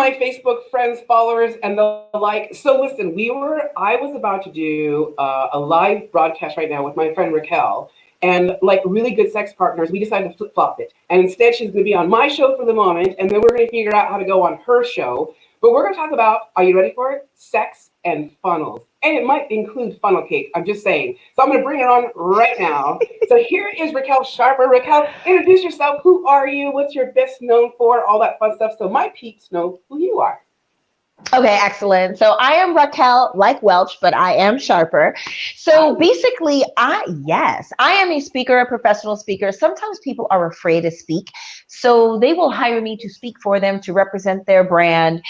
my Facebook friends, followers, and the like. So listen, I was about to do a live broadcast right now with my friend Raquel, and like really good sex partners, we decided to flip flop it. And instead, she's going to be on my show for the moment, and then we're going to figure out how to go on her show. But we're going to talk about, are you ready for it? Sex and funnels. And it might include funnel cake. I'm just saying. So I'm going to bring it on right now. So here is Raquel Sharper. Raquel, introduce yourself. Who are you? What's your best known for? All that fun stuff. So my peeps know who you are. Okay, excellent. So I am Raquel, like Welch, but I am Sharper. So basically, I am a speaker, a professional speaker. Sometimes people are afraid to speak, so they will hire me to speak for them, to represent their brand.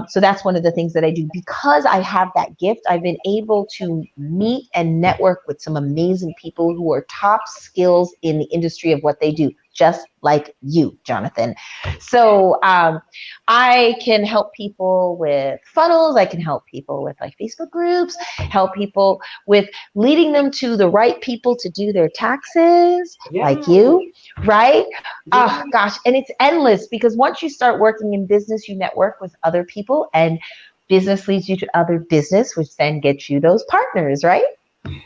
So that's one of the things that I do. Because I have that gift, I've been able to meet and network with some amazing people who are top skills in the industry of what they do, just like you, Jonathan. So I can help people with funnels. I can help people with like Facebook groups, help people with leading them to the right people to do their taxes, like you, right? Oh gosh, and it's endless, because once you start working in business, you network with other people, and business leads you to other business, which then gets you those partners, right?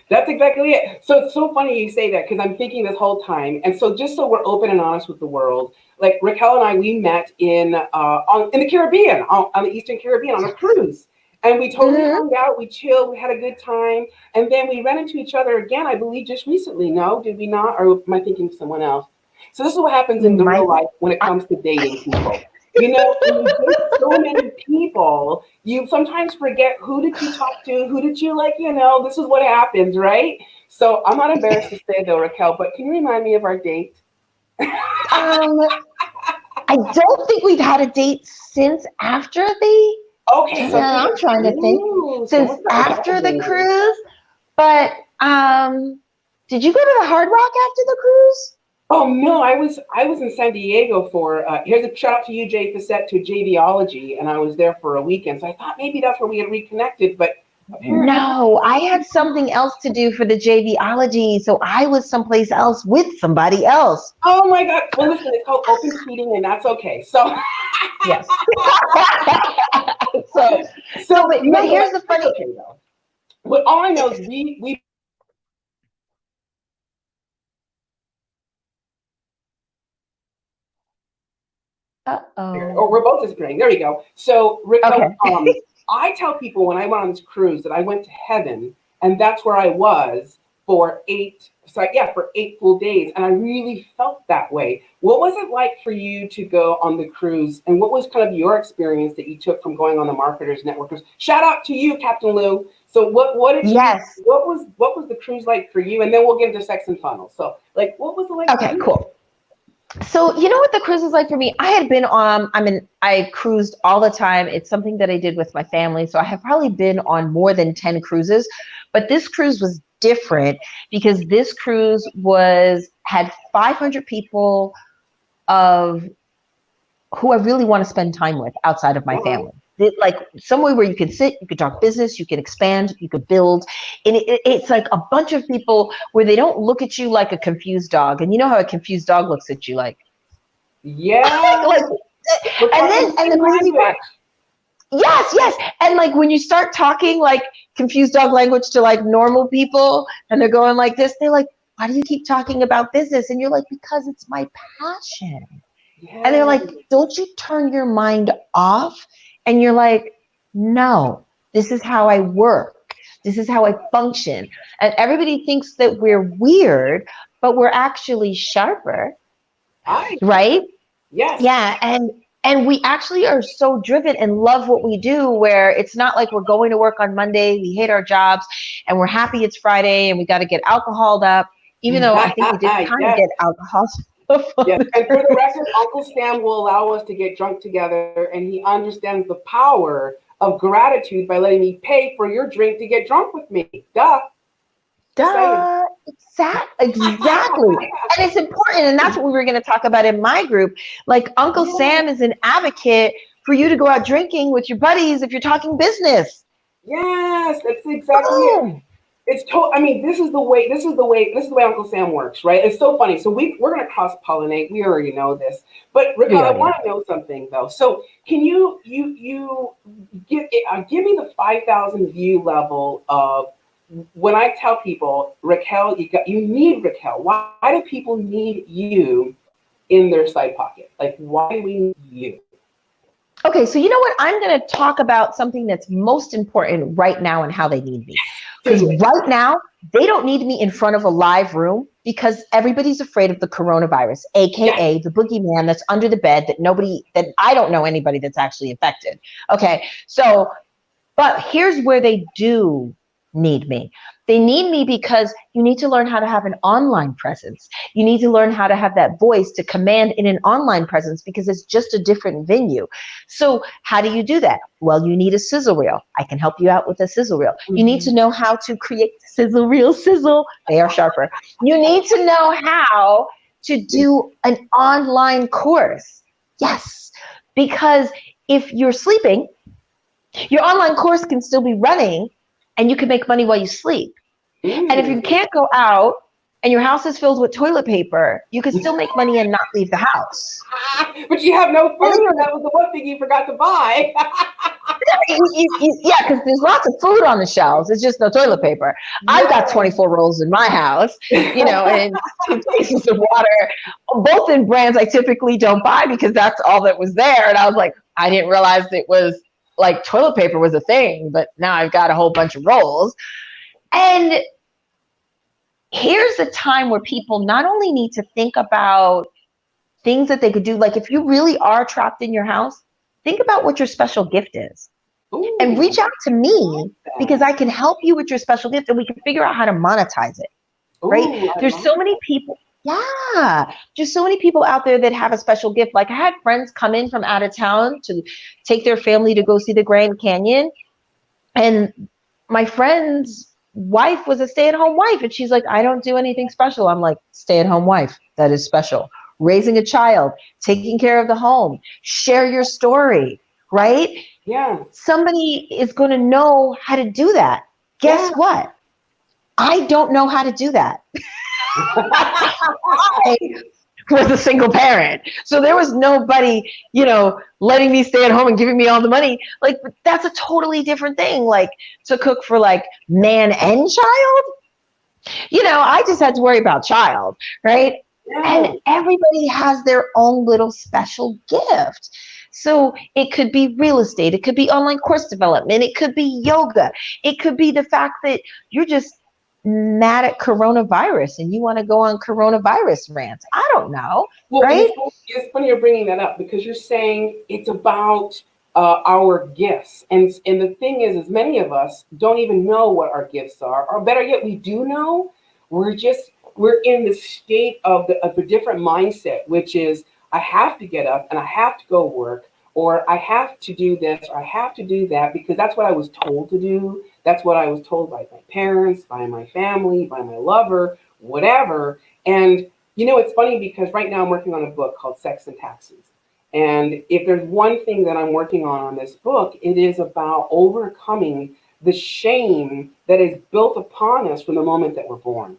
That's exactly it. So it's so funny you say that, because I'm thinking this whole time. And so just so we're open and honest with the world, like Raquel and I, we met in the Caribbean, on the Eastern Caribbean, on a cruise. And we totally hung out, we chilled, we had a good time. And then we ran into each other again, I believe just recently. No, did we not? Or am I thinking of someone else? So this is what happens in the real life when it comes to dating people. You know, when you date so many people, you sometimes forget, who did you talk to? Who did you like? You know, this is what happens, right? So I'm not embarrassed to say though, Raquel, but can you remind me of our date? I don't think we've had a date since after the. Okay, so I'm trying to think. Since after the cruise, but did you go to the Hard Rock after the cruise? Oh no, I was in San Diego for here's a shout out to you, Jay Facette, to JVology, and I was there for a weekend. So I thought maybe that's where we had reconnected, but apparently no, I had something else to do for the JVology, so I was someplace else with somebody else. Oh my God! Well, listen, it's called open cheating, and that's okay. So yes. but here's the funny. Okay, though. But all I know is we. Or we're both disagreeing. There we go. So, Raquel, I tell people when I went on this cruise that I went to heaven, and that's where I was for 8 full days, and I really felt that way. What was it like for you to go on the cruise, and what was kind of your experience that you took from going on the Marketers Network? Shout out to you, Captain Lou. So, what did you? Yes. What was the cruise like for you? And then we'll get into sex and funnels. So, like, what was it like? Okay, cool. So you know what the cruise was like for me? I had been on, I cruised all the time. It's something that I did with my family. So I have probably been on more than 10 cruises, but this cruise was different because this cruise had 500 people of who I really want to spend time with outside of my family. Like somewhere where you can sit, you can talk business, you can expand, you can build. And it's like a bunch of people where they don't look at you like a confused dog. And you know how a confused dog looks at you like, yeah. and then when you yes. And like when you start talking like confused dog language to like normal people and they're going like this, they're like, why do you keep talking about business? And you're like, because it's my passion. Yeah. And they're like, don't you turn your mind off? And you're like, no, this is how I work. This is how I function. And everybody thinks that we're weird, but we're actually sharper. Right? Yes. Yeah. And we actually are so driven and love what we do, where it's not like we're going to work on Monday, we hate our jobs, and we're happy it's Friday and we got to get alcoholed up, even though I think we did kind of get alcohol. Yes. And for the record, Uncle Sam will allow us to get drunk together, and he understands the power of gratitude by letting me pay for your drink to get drunk with me. Duh. Exactly. And it's important, and that's what we were going to talk about in my group. Like Uncle Sam is an advocate for you to go out drinking with your buddies if you're talking business. Yes, that's exactly it. I mean, this is the way Uncle Sam works, right? It's so funny. So we're going to cross pollinate. We already know this, but Raquel, We I already want know. to know something though. So can you give me the 5,000 view level of when I tell people, Raquel, you need Raquel. Why do people need you in their side pocket? Like, why do we need you? Okay, so you know what? I'm going to talk about something that's most important right now and how they need me. Because Do it. right now, they don't need me in front of a live room because everybody's afraid of the coronavirus, Yeah. AKA the boogeyman that's under the bed that I don't know anybody that's actually infected. Okay, so, but here's where they do need me. They need me because you need to learn how to have an online presence. You need to learn how to have that voice to command in an online presence because it's just a different venue. So how do you do that? Well, you need a sizzle reel. I can help you out with a sizzle reel. You need to know how to create sizzle reel, sizzle. They are sharper. You need to know how to do an online course. Yes, because if you're sleeping, your online course can still be running and you can make money while you sleep. And if you can't go out and your house is filled with toilet paper, you can still make money and not leave the house. But you have no food, and that was the one thing you forgot to buy. Yeah, because there's lots of food on the shelves. It's just no toilet paper. I've got 24 rolls in my house, and 2 cases of water, both in brands I typically don't buy because that's all that was there. And I was like, I didn't realize it was like toilet paper was a thing, but now I've got a whole bunch of rolls. And here's a time where people not only need to think about things that they could do, like if you really are trapped in your house, think about what your special gift is. Ooh, and reach out to me because I can help you with your special gift and we can figure out how to monetize it, right? ooh, There's so many people. Yeah, there's so many people out there that have a special gift. Like I had friends come in from out of town to take their family to go see the Grand Canyon. And my friend's wife was a stay-at-home wife. And she's like, I don't do anything special. I'm like, stay-at-home wife, that is special. Raising a child, taking care of the home, share your story, right? Yeah. Somebody is going to know how to do that. Guess what? I don't know how to do that. I was a single parent. So there was nobody, letting me stay at home and giving me all the money. Like, that's a totally different thing. Like to cook for like man and child. I just had to worry about child, right? Yeah. And everybody has their own little special gift. So it could be real estate. It could be online course development. It could be yoga. It could be the fact that you're just mad at coronavirus and you want to go on coronavirus rants. I don't know. Well, right? It's funny you're bringing that up because you're saying it's about our gifts. And the thing is many of us don't even know what our gifts are. Or better yet, we do know. We're in the state of the different mindset, which is I have to get up and I have to go work, or I have to do this, or I have to do that because that's what I was told to do. That's what I was told by my parents, by my family, by my lover, whatever. And, it's funny because right now I'm working on a book called Sex and Taxes. And if there's one thing that I'm working on this book, it is about overcoming the shame that is built upon us from the moment that we're born.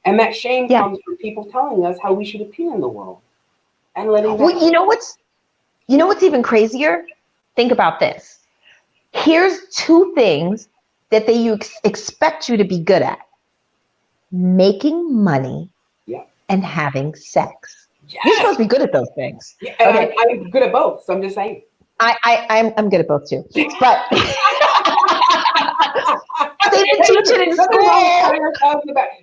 And that shame comes from people telling us how we should appear in the world and letting that. Well, you know what's even crazier? Think about this. Here's 2 things that they expect you to be good at: making money and having sex. Yes. You're supposed to be good at those things. Yeah, okay. I'm good at both, so I'm just saying. I'm good at both too, but they didn't teach it in school.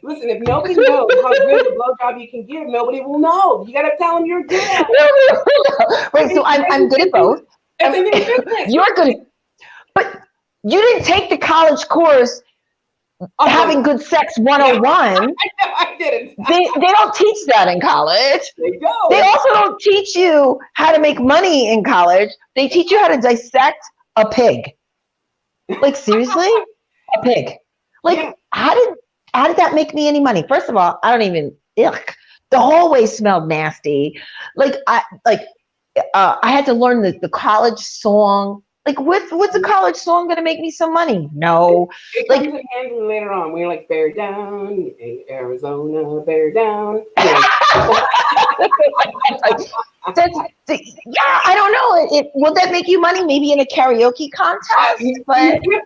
Listen, if nobody knows how good a blowjob you can give, nobody will know. You got to tell them you're good at it. Right, so I'm good at both. You're good, but you didn't take the college course having good sex 101. I didn't. They don't teach that in college. They don't. They also don't teach you how to make money in college. They teach you how to dissect a pig. Like, seriously? A pig. Like, how did that make me any money? First of all, I don't even, the hallway smelled nasty. Like, I had to learn the college song. Like, what's a college song going to make me some money? No. It Like, comes in handy later on. We're like, bear down, Arizona, bear down. Anyway. yeah, I don't know. Will that make you money? Maybe in a karaoke contest? But if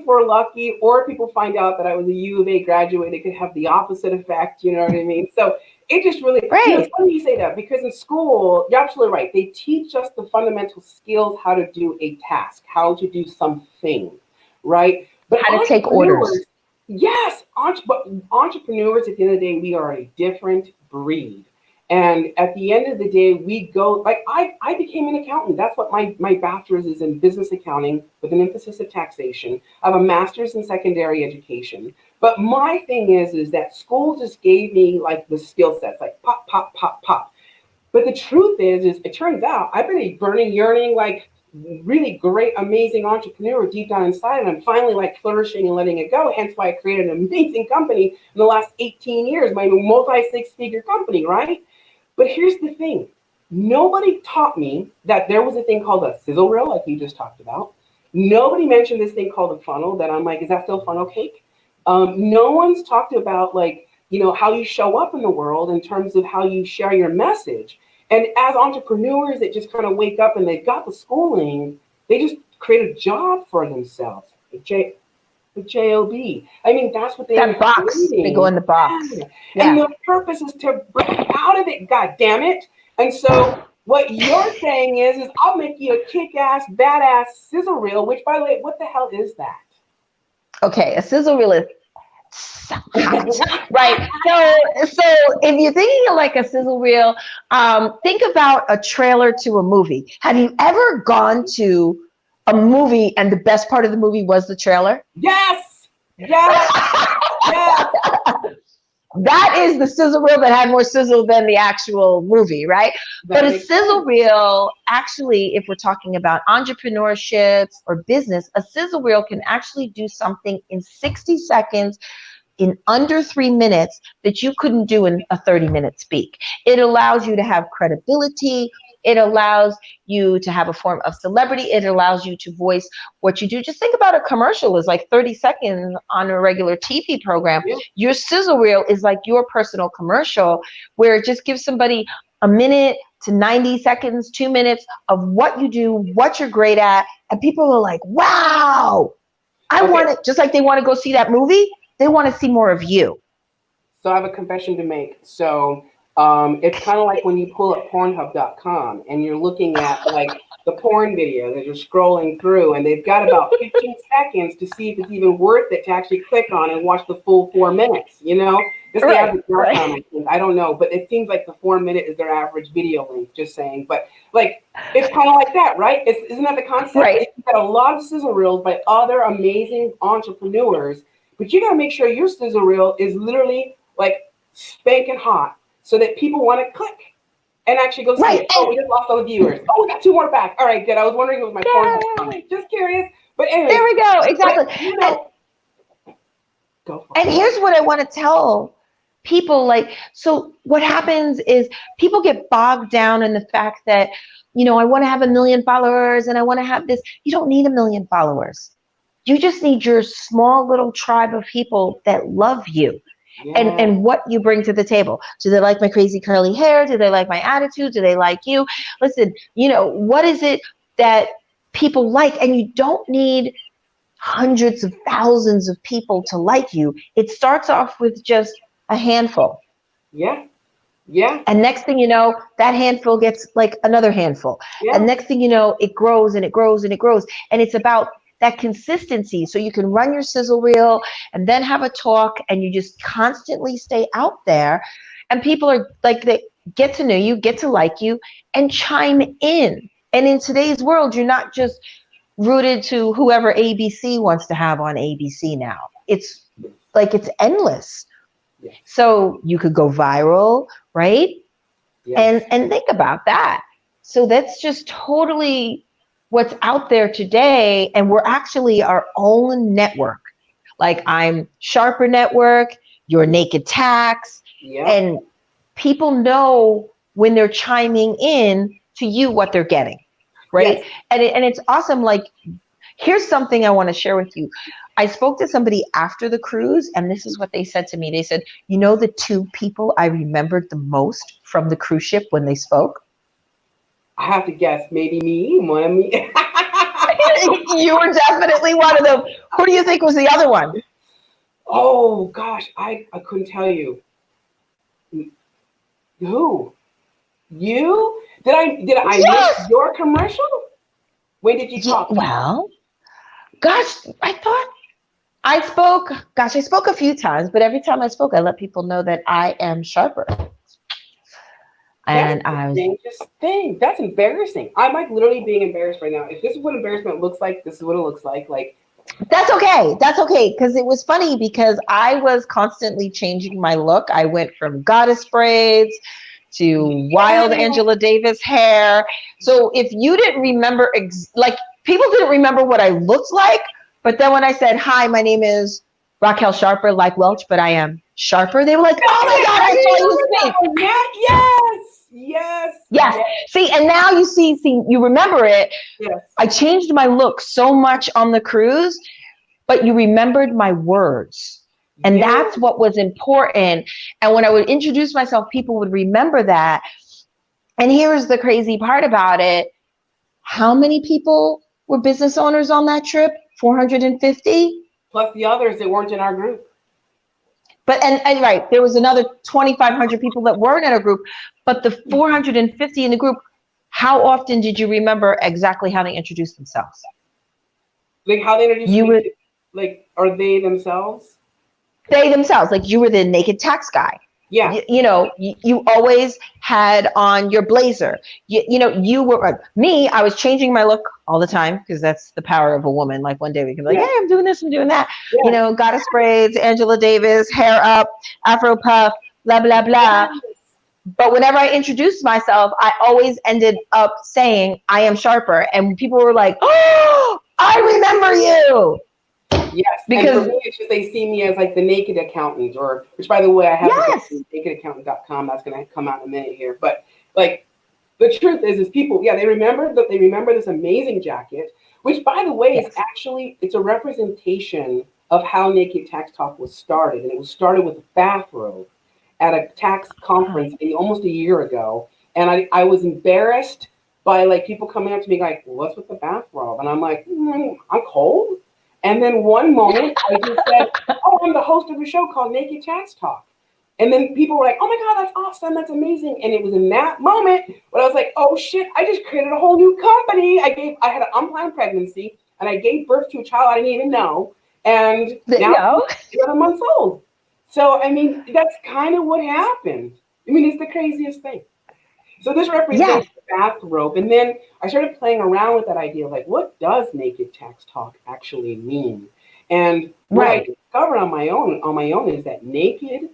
we're lucky, or people find out that I was a U of A graduate, it could have the opposite effect. You know what I mean? So it just really, it's funny you say that, because in school, you're absolutely right. They teach us the fundamental skills, how to do a task, how to do something, right? But how to take orders. Yes, but entrepreneurs, at the end of the day, we are a different breed. And at the end of the day, we go, like, I became an accountant. That's what my bachelor's is, in business accounting with an emphasis of taxation. I have a master's in secondary education. But my thing is that school just gave me like the skill sets, like pop, pop, pop, pop. But the truth is it turns out I've been a burning, yearning, like really great, amazing entrepreneur deep down inside, and I'm finally like flourishing and letting it go. Hence why I created an amazing company in the last 18 years, my multi-six-figure company, right? But here's the thing. Nobody taught me that there was a thing called a sizzle reel, like you just talked about. Nobody mentioned this thing called a funnel that I'm like, is that still funnel cake? No one's talked about, like, how you show up in the world in terms of how you share your message. And as entrepreneurs that just kind of wake up and they've got the schooling, they just create a job for themselves. The J-O-B. I mean, that's what that box. They go in the box. Yeah. And the purpose is to break out of it, God damn it. And so what you're saying is I'll make you a kick-ass, badass sizzle reel, which, by the way, what the hell is that? Okay, a sizzle reel is right. So if you're thinking of like a sizzle reel, think about a trailer to a movie. Have you ever gone to a movie and the best part of the movie was the trailer? Yes. Yes. Yes. That is the sizzle reel that had more sizzle than the actual movie, right? But a sizzle reel, actually, if we're talking about entrepreneurship or business, a sizzle reel can actually do something in 60 seconds, in under 3 minutes, that you couldn't do in a 30-minute speak. It allows you to have credibility. It allows you to have a form of celebrity. It allows you to voice what you do. Just think about a commercial is like 30 seconds on a regular TV program. Yeah. Your sizzle reel is like your personal commercial, where it just gives somebody a minute to 90 seconds, 2 minutes of what you do, what you're great at. And people are like, wow, I want it. Just like they want to go see that movie, they want to see more of you. So I have a confession to make. So it's kind of like when you pull up Pornhub.com and you're looking at like the porn videos that you're scrolling through, and they've got about 15 seconds to see if it's even worth it to actually click on and watch the full 4 minutes. Just the average time, I think. I don't know, but it seems like the 4 minute is their average video length. Just saying, but like it's kind of like that, right? Isn't that the concept? Right. You've got a lot of sizzle reels by other amazing entrepreneurs. But you got to make sure your sizzle reel is literally like spanking hot, so that people want to click and actually go see it. Oh, we just lost all the viewers. Oh, we got 2 more back. All right, good. I was wondering if it was my phone. Just curious. But anyway. There we go. Exactly. Go for it. And here's what I want to tell people. So what happens is people get bogged down in the fact that, I want to have 1 million followers and I want to have this. You don't need 1 million followers. You just need your small little tribe of people that love you. Yeah. And what you bring to the table. Do they like my crazy curly hair? Do they like my attitude? Do they like you? Listen, what is it that people like? And you don't need hundreds of thousands of people to like you. It starts off with just a handful. Yeah. Yeah. And next thing you know, that handful gets like another handful. Yeah. And next thing you know, it grows and it grows and it grows. And it's about that consistency. So you can run your sizzle reel and then have a talk, and you just constantly stay out there, and people are like, they get to know you, get to like you, and chime in. And in today's world, you're not just rooted to whoever ABC wants to have on ABC now. It's like, it's endless. Yeah. So you could go viral, right? Yes. And think about that. So that's just totally what's out there today, and we're actually our own network. Like, I'm Sharper Network, you're Naked Tax, and people know when they're chiming in to you what they're getting. right? Yes. And it's awesome. Like, here's something I want to share with you. I spoke to somebody after the cruise, and this is what they said to me. They said, you know, the two people I remembered the most from the cruise ship when they spoke? I have to guess. Maybe me. One of me. You were definitely one of them. Who do you think was the other one? Oh gosh, I couldn't tell you. Who? You? Did I miss Yes. your commercial? When did you Yeah, talk? well, gosh, I spoke a few times, but every time I spoke, I let people know that I am Sharper. That's And the I was, strangest thing. That's embarrassing. I'm like literally being embarrassed right now. If this is what embarrassment looks like, this is what it looks like. Like, that's okay. That's okay. Because it was funny because I was constantly changing my look. I went from goddess braids to wild yeah, Angela Davis hair. So if you didn't remember, like, people didn't remember what I looked like. But then when I said, hi, my name is Raquel Sharper, like Welch, but I am Sharper, they were like, oh my God, I saw you speak. yes, yes, Yes. yes, See, and now you remember it. yes. I changed my look so much on the cruise, but you remembered my words. And Yes. that's what was important. And when I would introduce myself, people would remember that. And here's the crazy part about it. How many people were business owners on that trip? 450? Plus the others that weren't in our group. But and right, there was another 2,500 people that weren't in a group, but the 450 in the group, how often did you remember exactly how they introduced themselves? Like how they introduced You me were to, like, are they themselves? they themselves, like you were the naked tax guy. Yeah. You always had on your blazer. You were me. I was changing my look all the time because that's the power of a woman. Like one day we can be like, Yeah. hey, I'm doing this, I'm doing that. Yeah. Goddess braids, Angela Davis, hair up, Afro puff, blah, blah, blah. Yes. But whenever I introduced myself, I always ended up saying, I am Sharper. And people were like, oh, I remember you. Yes, and for Because, me, it's just they see me as like the naked accountant, or which, by the way, I have yes, the nakedaccountant.com. That's going to come out in a minute here. But like, the truth is people, yeah, they remember that they remember this amazing jacket, which, by the way, is yes. actually it's a representation of how Naked Tax Talk was started, and it was started with a bathrobe at a tax conference almost a year ago, and I was embarrassed by like people coming up to me like, well, "What's with the bathrobe?" And I'm like, "I'm cold." And then one moment I just said, "Oh, I'm the host of a show called Naked Tax Talk." And then people were like, "Oh my God, that's awesome. That's amazing." And it was in that moment when I was like, "Oh shit, I just created a whole new company." I had an unplanned pregnancy and I gave birth to a child I didn't even know. And There you now go. she's 11 months old. So, I mean, that's kind of what happened. I mean, it's the craziest thing. So this Yes, represents the bathrobe. And then I started playing around with that idea of like, what does naked tax talk actually mean? And what I right. discovered on my own is that naked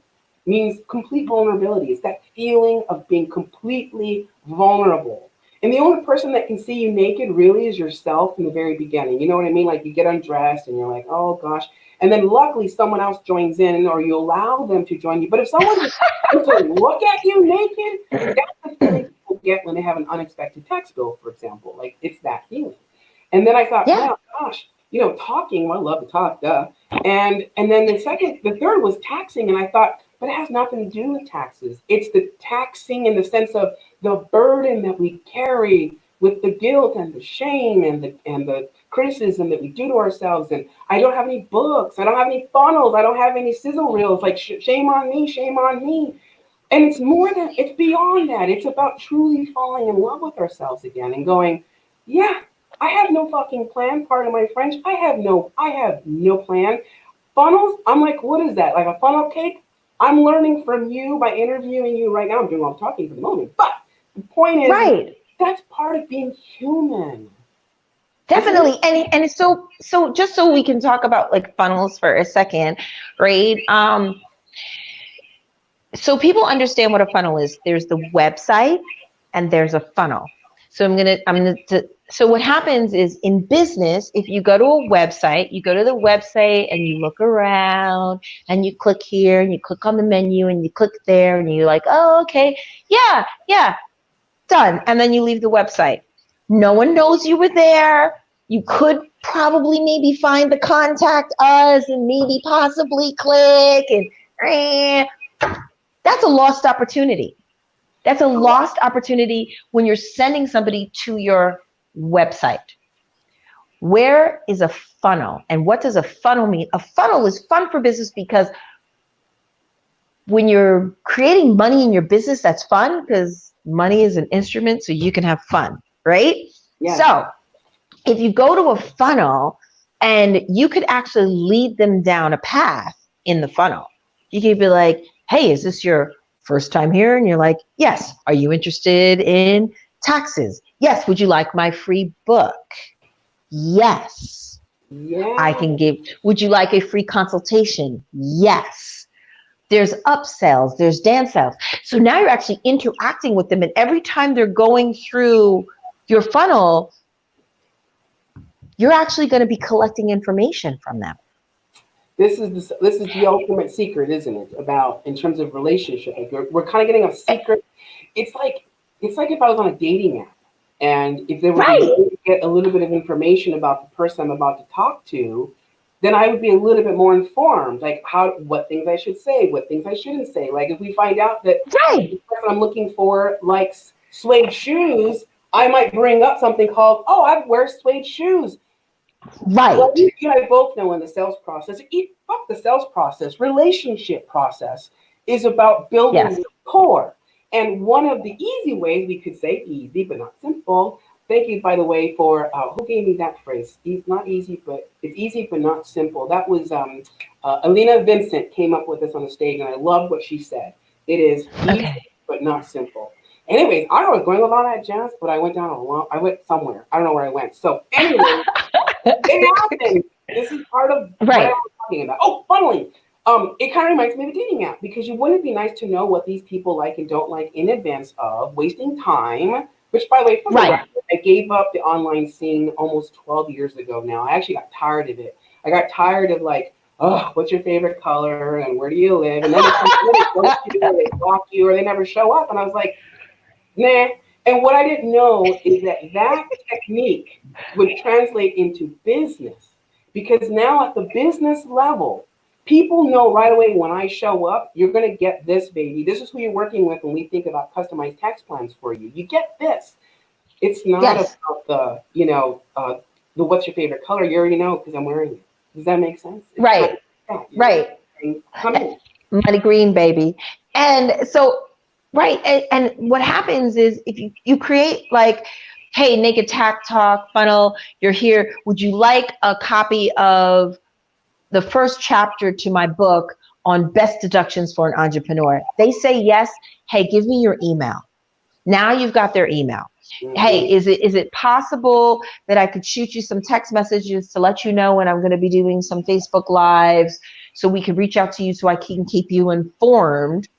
means complete vulnerability. It's that feeling of being completely vulnerable. And the only person that can see you naked really is yourself in the very beginning. You know what I mean? Like you get undressed and you're like, oh gosh. And then luckily someone else joins in or you allow them to join you. But if someone just wants to look at you naked, that's the feeling people get when they have an unexpected tax bill, for example. Like it's that feeling. And then I thought, Yeah. wow, gosh, talking, well, I love to talk, duh. And then the third was taxing. And I thought, but it has nothing to do with taxes. It's the taxing in the sense of the burden that we carry with the guilt and the shame and the criticism that we do to ourselves. And I don't have any books. I don't have any funnels. I don't have any sizzle reels. Like shame on me, shame on me. And it's beyond that. It's about truly falling in love with ourselves again and going, yeah, I have no fucking plan. Pardon my French. I have no plan. Funnels, I'm like, what is that? Like a funnel cake? I'm learning from you by interviewing you right now. I'm doing all the talking for the moment. But the point is Right. that's part of being human. Definitely. And it's so just so we can talk about like funnels for a second, right? So people understand what a funnel is. There's the website and there's a funnel. So so what happens is in business, if you go to a website, you go to the website and you look around and you click here and you click on the menu and you click there and you're like, oh, okay, yeah, done. And then you leave the website. No one knows you were there. You could probably maybe find the contact us and maybe possibly click and that's a lost opportunity. That's a lost opportunity when you're sending somebody to your website. Where is a funnel? And what does a funnel mean? A funnel is fun for business because when you're creating money in your business, that's fun because money is an instrument so you can have fun, right? Yes. So if you go to a funnel and you could actually lead them down a path in the funnel, you could be like, hey, is this your first time here? And you're like, yes. Are you interested in taxes? Yes. Would you like my free book? Yes. Yeah. I can give. Would you like a free consultation? Yes. There's upsells, there's downsells. So now you're actually interacting with them, and every time they're going through your funnel, you're actually going to be collecting information from them. This is the ultimate secret, isn't it? About in terms of relationship, like we're kind of getting a secret. It's like if I was on a dating app, and if there was a way to get a little bit of information about the person I'm about to talk to, then I would be a little bit more informed, like what things I should say, what things I shouldn't say. Like if we find out that the person I'm looking for likes suede shoes, I might bring up something called, oh, I wear suede shoes. Right. Well, you and I both know in the sales process, fuck the sales process, relationship process is about building rapport. And one of the easy ways, we could say easy, but not simple. Thank you, by the way, for who gave me that phrase? It's not easy, but it's easy, but not simple. That was Alina Vincent came up with this on the stage, and I love what she said. It is easy, but not simple. Anyways, I was going along that jazz, but I went somewhere. I don't know where I went. So anyway, it happens. This is part of what I'm talking about. Oh, funneling. It kind of reminds me of a dating app because wouldn't it be nice to know what these people like and don't like in advance of wasting time? Which, by the way, I gave up the online scene almost 12 years ago now. I actually got tired of it. I got tired of like, oh, what's your favorite color and where do you live? And then they block you or they never show up. And I was like, nah. And what I didn't know is that technique would translate into business because now at the business level, people know right away when I show up, you're going to get this, baby. This is who you're working with when we think about customized tax plans for you. You get this. It's not about the what's your favorite color. You already know because I'm wearing it. Does that make sense? Right. Come in. Money green, baby. And so, and what happens is if you create like, hey, Naked Tax Talk funnel, you're here. Would you like a copy of the first chapter to my book on best deductions for an entrepreneur? They say yes. Hey, give me your email. Now you've got their email. Mm-hmm. Hey, is it possible that I could shoot you some text messages to let you know when I'm going to be doing some Facebook Lives so we could reach out to you so I can keep you informed?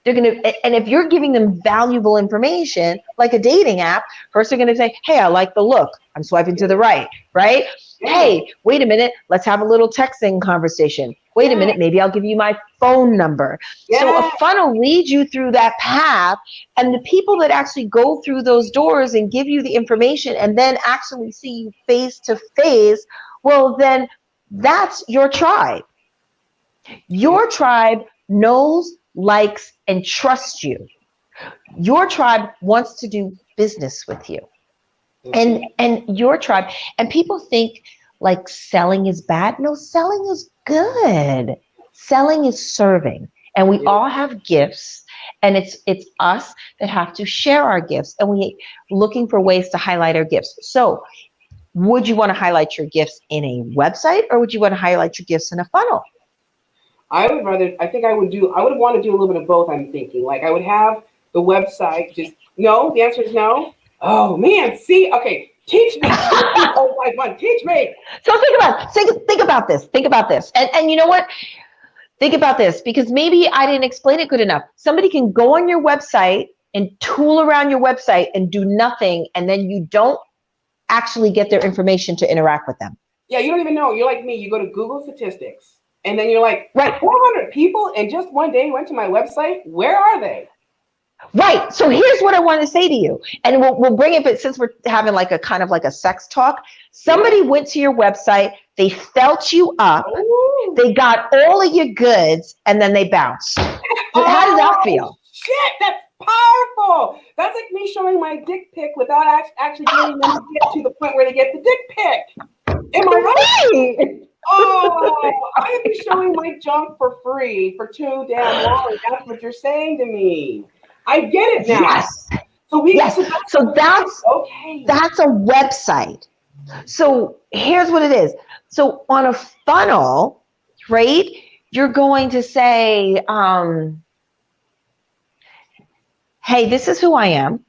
They're going to, and if you're giving them valuable information, like a dating app, first they're going to say, hey, I like the look. I'm swiping to the right? Yeah. Hey, wait a minute. Let's have a little texting conversation. Wait a minute. Maybe I'll give you my phone number. Yeah. So a funnel leads you through that path. And the people that actually go through those doors and give you the information and then actually see you face to face, well, then that's your tribe. Your tribe knows, likes, and trusts you. Your tribe wants to do business with you. And your tribe, and people think like selling is bad. No, selling is good. Selling is serving. And we all have gifts, and it's us that have to share our gifts, and we looking for ways to highlight our gifts. So would you want to highlight your gifts in a website, or would you want to highlight your gifts in a funnel? I would want to do a little bit of both, I'm thinking. Like I would have the website, the answer is no. Oh man, see, okay, teach me. Teach me. So think about this. And you know what? Think about this, because maybe I didn't explain it good enough. Somebody can go on your website and tool around your website and do nothing, and then you don't actually get their information to interact with them. Yeah, you don't even know. You're like me. You go to Google Statistics, and then you're like, 400 people in just one day went to my website. Where are they? Right. So here's what I want to say to you, and we'll bring it. But since we're having like a kind of like a sex talk, somebody went to your website, they felt you up, Ooh. they got all of your goods, and then they bounced. How does that feel? Shit, that's powerful. That's like me showing my dick pic without actually getting them to get to the point where they get the dick pic. Am I right? Oh, I've been showing my junk for free for too damn long. That's what you're saying to me. I get it now. Yes. So that's a website. So here's what it is. So on a funnel, right? You're going to say, hey, this is who I am.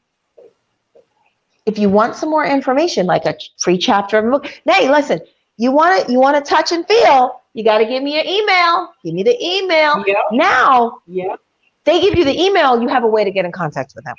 If you want some more information, like a free chapter of a book, hey, listen, you want to touch and feel, you got to give me your email. Give me the email. Yep. Now, they give you the email, you have a way to get in contact with them,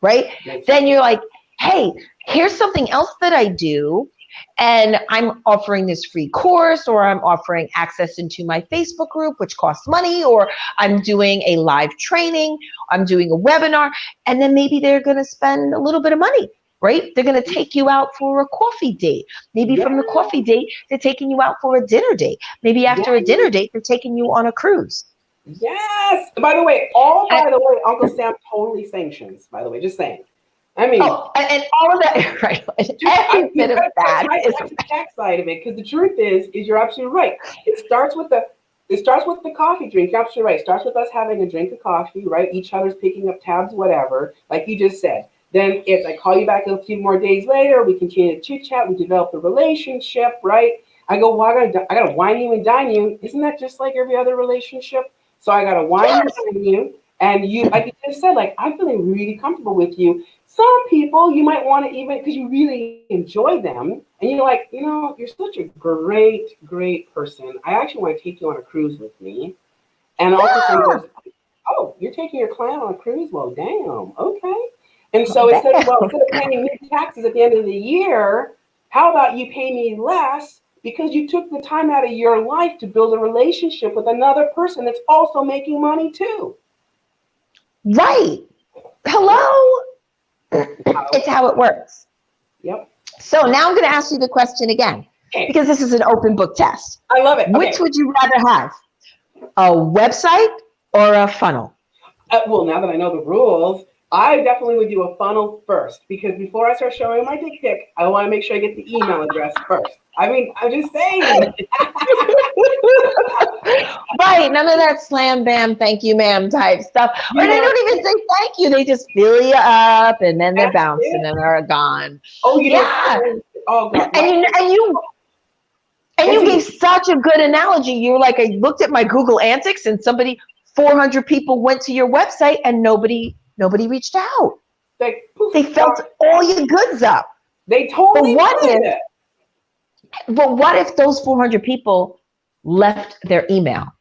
right? Then you're like, hey, here's something else that I do, and I'm offering this free course, or I'm offering access into my Facebook group, which costs money, or I'm doing a live training, I'm doing a webinar, and then maybe they're going to spend a little bit of money, right? They're going to take you out for a coffee date. Maybe from the coffee date, they're taking you out for a dinner date. Maybe after a dinner date, they're taking you on a cruise. Yes. By the way, Uncle Sam totally sanctions, by the way, just saying. I mean, and all of that, right? Every bit of that is the tax side of it, because the truth is you're absolutely right. It starts with the coffee drink. You're absolutely right. It starts with us having a drink of coffee, right? Each other's picking up tabs, whatever, like you just said. Then if I call you back a few more days later, we continue to chit chat. We develop a relationship, right? I go, well, I gotta wine you and dine you. Isn't that just like every other relationship? So I gotta wine you and dine you, and you, like you just said, like I'm feeling really comfortable with you. Some people you might want to even, because you really enjoy them, and you're like, you're such a great person. I actually want to take you on a cruise with me. And also someone goes, oh, you're taking your client on a cruise? Well, damn, okay. And so instead of paying me taxes at the end of the year, how about you pay me less because you took the time out of your life to build a relationship with another person that's also making money too. Right. Hello. It's how it works. Yep. So now I'm going to ask you the question again, because this is an open book test. I love it. Which would you rather have, a website or a funnel? Well, now that I know the rules, I definitely would do a funnel first, because before I start showing my dick pic, I want to make sure I get the email address first. I mean, I'm just saying. Right, none of that slam bam, thank you ma'am type stuff. Or they don't even say thank you. They just fill you up and then they bounce and then they're gone. Oh, oh God. And you gave such a good analogy. You're like, I looked at my Google antics and 400 people went to your website and nobody reached out. They felt all your goods up. They totally did. But what if those 400 people left their email?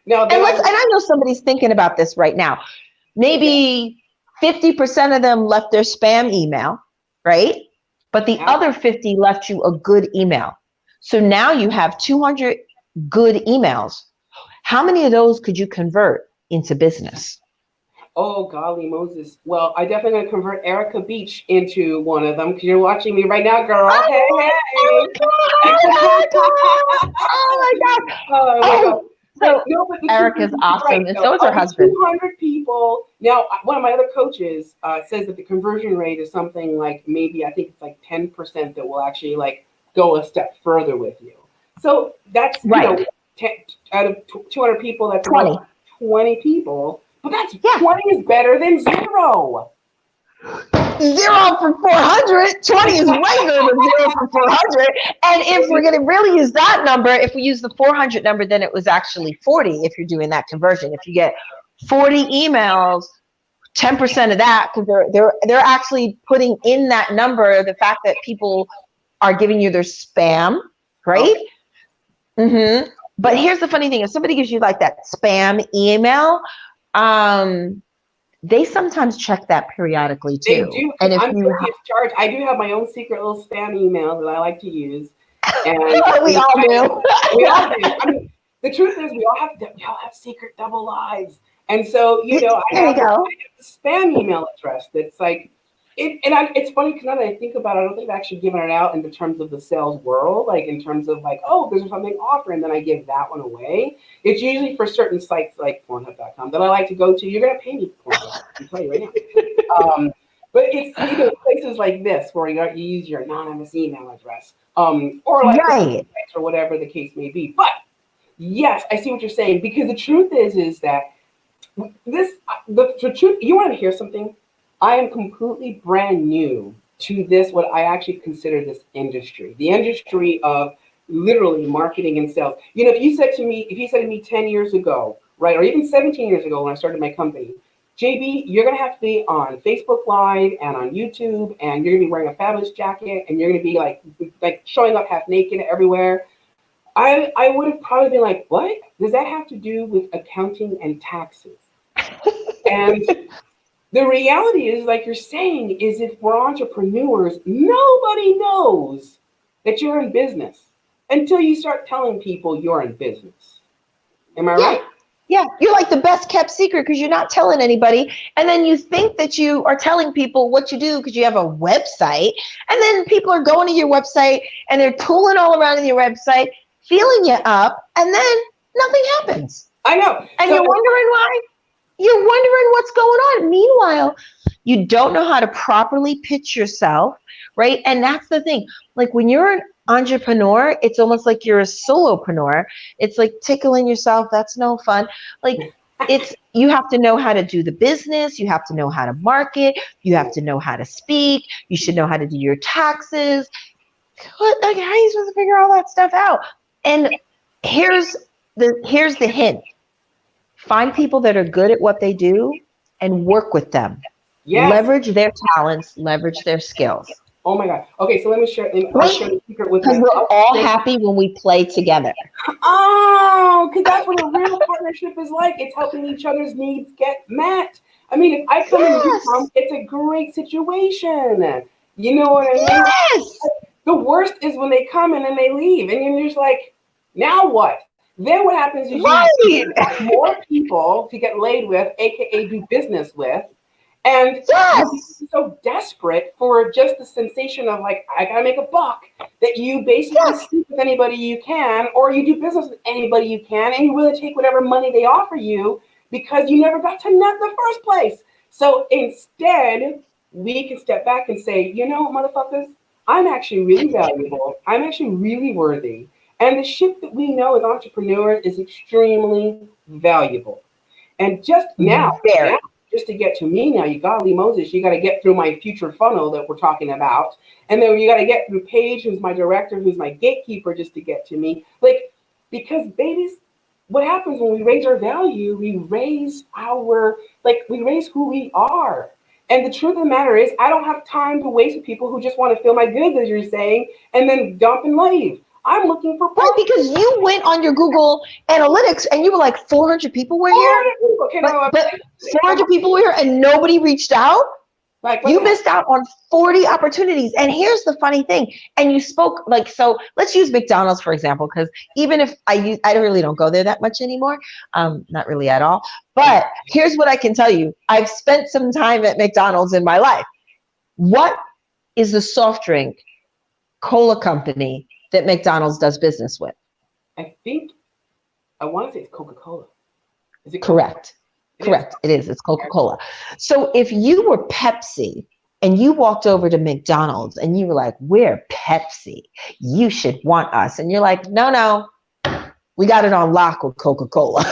No, and I know somebody's thinking about this right now. Maybe 50% of them left their spam email, right? But the other 50 left you a good email. So now you have 200 good emails. How many of those could you convert into business? Oh, golly Moses. Well, I definitely going to convert Erica Beach into one of them, because you're watching me right now, girl. Oh, hey. Oh my God. So Erica's awesome, and so is her husband. 200 people. Now, one of my other coaches says that the conversion rate is something like, maybe, I think it's like 10% that will actually like go a step further with you. So that's, right. 10, out of 200 people, that's 20 people. But that's 20 is better than 0. 0 for 400. 20 is way better than 0 for 400. And if we're going to really use that number, if we use the 400 number, then it was actually 40 if you're doing that conversion. If you get 40 emails, 10% of that, because they're actually putting in that number the fact that people are giving you their spam, right? Mm-hmm. But here's the funny thing. If somebody gives you like that spam email, they sometimes check that periodically too. They do. And if I'm guilty of charge. I do have my own secret little spam email that I like to use. And we all do. We all do. I mean, the truth is, we all have secret double lives. And so, I There you have go. a spam email address that's like, it's funny because now that I think about it, I don't think I've actually given it out in the terms of the sales world, like in terms of like, oh, there's something offer, and then I give that one away. It's usually for certain sites like Pornhub.com that I like to go to. You're going to pay me for Pornhub, I'll tell you right now. But it's places like this where you use your anonymous email address, or like Right. or whatever the case may be. But yes, I see what you're saying, because the truth is that the truth. You want to hear something? I am completely brand new to this. What I actually consider this industry, the industry of literally marketing and sales. If you said to me 10 years ago, right, or even 17 years ago when I started my company, JB, you're gonna have to be on Facebook Live and on YouTube, and you're gonna be wearing a fabulous jacket, and you're gonna be like showing up half naked everywhere. I would have probably been like, what does that have to do with accounting and taxes? And the reality is, like you're saying, is if we're entrepreneurs, nobody knows that you're in business until you start telling people you're in business. Am I Yeah. right? Yeah, you're like the best kept secret because you're not telling anybody. And then you think that you are telling people what you do because you have a website. And then people are going to your website and they're tooling all around in your website, feeling you up, and then nothing happens. I know. And So you're wondering why? You're wondering what's going on. Meanwhile, you don't know how to properly pitch yourself, right? And that's the thing. Like when you're an entrepreneur, it's almost like you're a solopreneur. It's like tickling yourself. That's no fun. Like you have to know how to do the business. You have to know how to market. You have to know how to speak. You should know how to do your taxes. Like, how are you supposed to figure all that stuff out? And here's the hint. Find people that are good at what they do and work with them. yes. Leverage their talents, leverage their skills. Oh my God. Okay, so let me share. I'll Right? share the secret with Because my. we're all happy when we play together. Oh, because that's what a real partnership is like. It's helping each other's needs get met. I mean, if I come and you come, Yes. it's a great situation. You know what I mean? Yes. The worst is when they come and then they leave, and you're just like, now what? Then what happens is you Right. want more people to get laid with, aka do business with, and you're Yes. so desperate for just the sensation of like, I gotta make a buck, that you basically Yes. sleep with anybody you can, or you do business with anybody you can, and you really take whatever money they offer you because you never got to nut in the first place. So instead, we can step back and say, motherfuckers, I'm actually really valuable. I'm actually really worthy. And the shit that we know as entrepreneurs is extremely valuable. And just now, Very. just to get to me now, you golly Moses, you got to get through my future funnel that we're talking about. And then you got to get through Paige, who's my director, who's my gatekeeper, just to get to me. Like, because babies, what happens when we raise our value, we raise who we are. And the truth of the matter is, I don't have time to waste with people who just want to fill my goods, as you're saying, and then dump and leave. I'm looking for Right, because you went on your Google Analytics and you were like 400 people were here, Okay, but 400 people were here and nobody reached out. like You missed out on 40 opportunities. And here's the funny thing. And you spoke like, so let's use McDonald's, for example, because even if I really don't go there that much anymore, not really at all. But here's what I can tell you. I've spent some time at McDonald's in my life. What is the soft drink cola company that McDonald's does business with? I think I want to say it's CocaCola. Is it Correct. Correct. It is. It's CocaCola. So if you were Pepsi and you walked over to McDonald's and you were like, we're Pepsi, you should want us. And you're like, no, we got it on lock with Coca-Cola.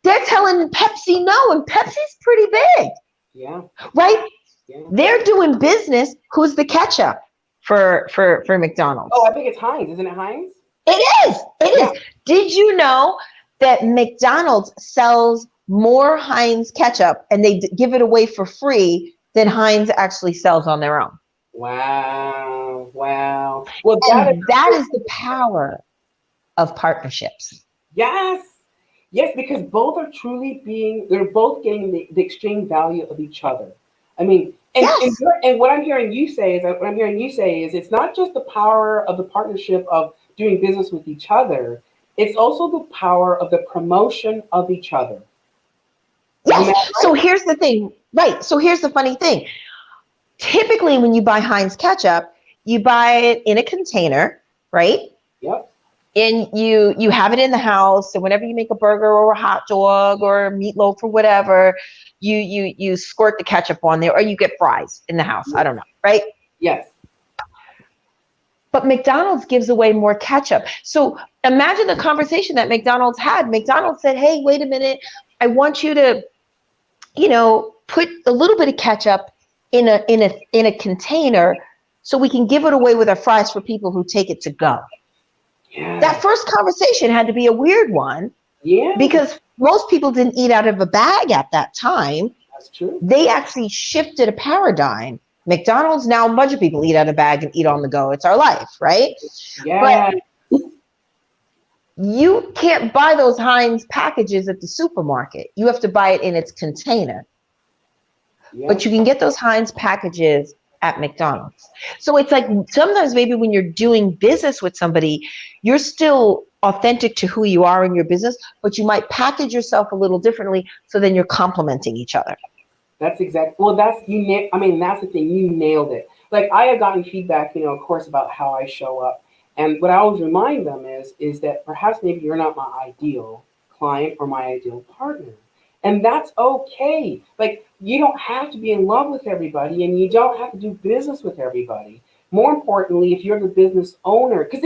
They're telling Pepsi no, and Pepsi's pretty big. Yeah. Right? Yeah. They're doing business. Who's the ketchup for McDonald's? Oh, I think it's Heinz. Isn't it Heinz? It is. It is. Did you know that McDonald's sells more Heinz ketchup and they give it away for free than Heinz actually sells on their own? Wow. Well, And that is the power of partnerships. yes. Yes, because both are they're both getting the extreme value of each other. I mean, Yes. and what I'm hearing you say is it's not just the power of the partnership of doing business with each other, it's also the power of the promotion of each other. Yes. Right? So here's the thing. Right. So here's the funny thing. Typically, when you buy Heinz ketchup, you buy it in a container, right? Yep. And you have it in the house, and whenever you make a burger or a hot dog or a meatloaf or whatever, you squirt the ketchup on there, or you get fries in the house. I don't know, right? Yes. But McDonald's gives away more ketchup. So imagine the conversation that McDonald's had. McDonald's said, "Hey, wait a minute. I want you to, put a little bit of ketchup in a container so we can give it away with our fries for people who take it to go." Yeah. That first conversation had to be a weird one, Yeah. because most people didn't eat out of a bag at that time. That's true. They actually shifted a paradigm. McDonald's, now a bunch of people eat out of a bag and eat on the go. It's our life, right? Yeah. But you can't buy those Heinz packages at the supermarket. You have to buy it in its container. Yeah. But you can get those Heinz packages at McDonald's. So it's like sometimes maybe when you're doing business with somebody, you're still authentic to who you are in your business, but you might package yourself a little differently, so then you're complementing each other. That's exactly. Well, that's you. I mean, that's the thing. You nailed it. Like I have gotten feedback, of course, about how I show up, and what I always remind them is that perhaps maybe you're not my ideal client or my ideal partner, and that's okay. Like you don't have to be in love with everybody, and you don't have to do business with everybody. More importantly, if you're the business owner, because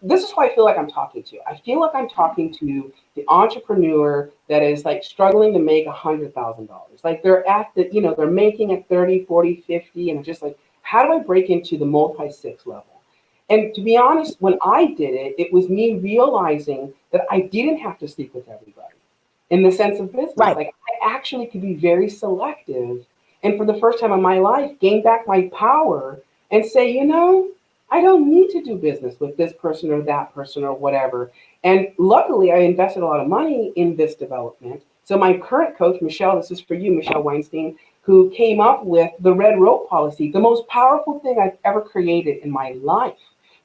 this is who I feel like I'm talking to. I feel like I'm talking to the entrepreneur that is like struggling to make $100,000. Like they're at they're making at 30, 40, 50, and just like, how do I break into the multi-six level? And to be honest, when I did it, it was me realizing that I didn't have to sleep with everybody in the sense of business. Right. Like I actually could be very selective. And for the first time in my life, gain back my power and say, I don't need to do business with this person or that person or whatever. And luckily, I invested a lot of money in this development. So my current coach, Michelle, this is for you, Michelle Weinstein, who came up with the red rope policy, the most powerful thing I've ever created in my life.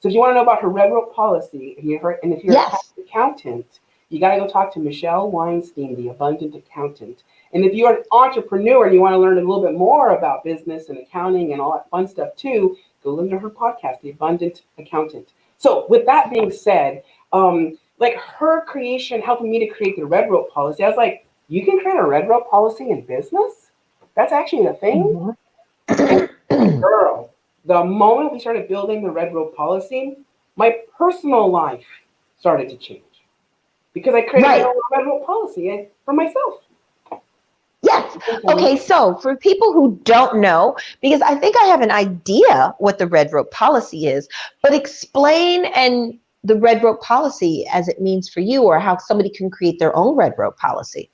So if you want to know about her red rope policy, and if you're Yes. an accountant, you got to go talk to Michelle Weinstein, the abundant accountant. And if you're an entrepreneur and you want to learn a little bit more about business and accounting and all that fun stuff too, go listen to her podcast, The Abundant Accountant. So with that being said, like her creation, helping me to create the red rope policy, I was like, you can create a red rope policy in business? That's actually a thing? And girl, the moment we started building the red rope policy, my personal life started to change because I created my own red rope policy for myself. Yes. Okay, so for people who don't know, because I think I have an idea what the red rope policy is, but explain and the red rope policy as it means for you, or how somebody can create their own red rope policy.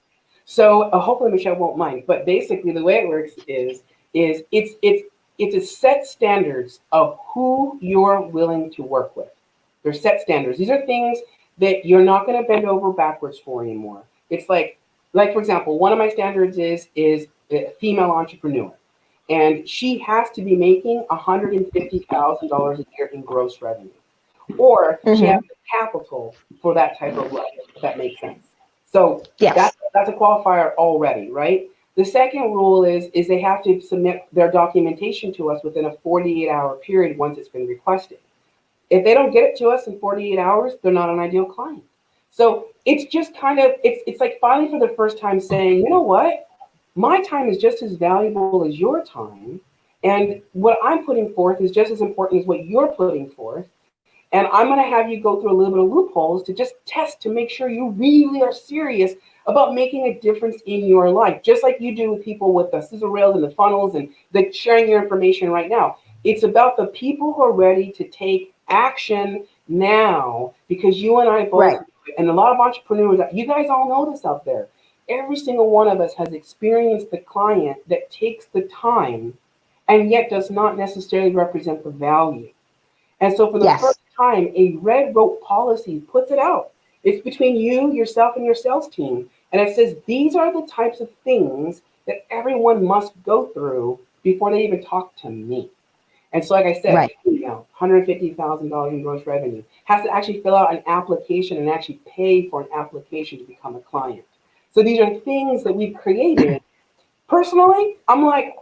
So hopefully Michelle won't mind, but basically the way it works is it's a set standards of who you're willing to work with. There's set standards. These are things that you're not going to bend over backwards for anymore. It's like for example, one of my standards is a female entrepreneur, and she has to be making $150,000 a year in gross revenue, or she has the capital for that type of revenue, if that makes sense. So Yes. that's a qualifier already, right? The second rule is they have to submit their documentation to us within a 48-hour period once it's been requested. If they don't get it to us in 48 hours, they're not an ideal client. So it's just kind of, it's like finally for the first time saying, you know what? My time is just as valuable as your time. And what I'm putting forth is just as important as what you're putting forth. And I'm going to have you go through a little bit of loopholes to just test to make sure you really are serious about making a difference in your life, just like you do with people with the sizzle rails and the funnels and the sharing your information right now. It's about the people who are ready to take action now, because you and I both, right, and a lot of entrepreneurs, you guys all know this out there. Every single one of us has experienced the client that takes the time and yet does not necessarily represent the value. And so for the first time, a red rope policy puts it out. It's between you, yourself, and your sales team. And it says, these are the types of things that everyone must go through before they even talk to me. And so, like I said, right, $150,000 in gross revenue, has to actually fill out an application and actually pay for an application to become a client. So these are things that we've created. Personally, I'm like,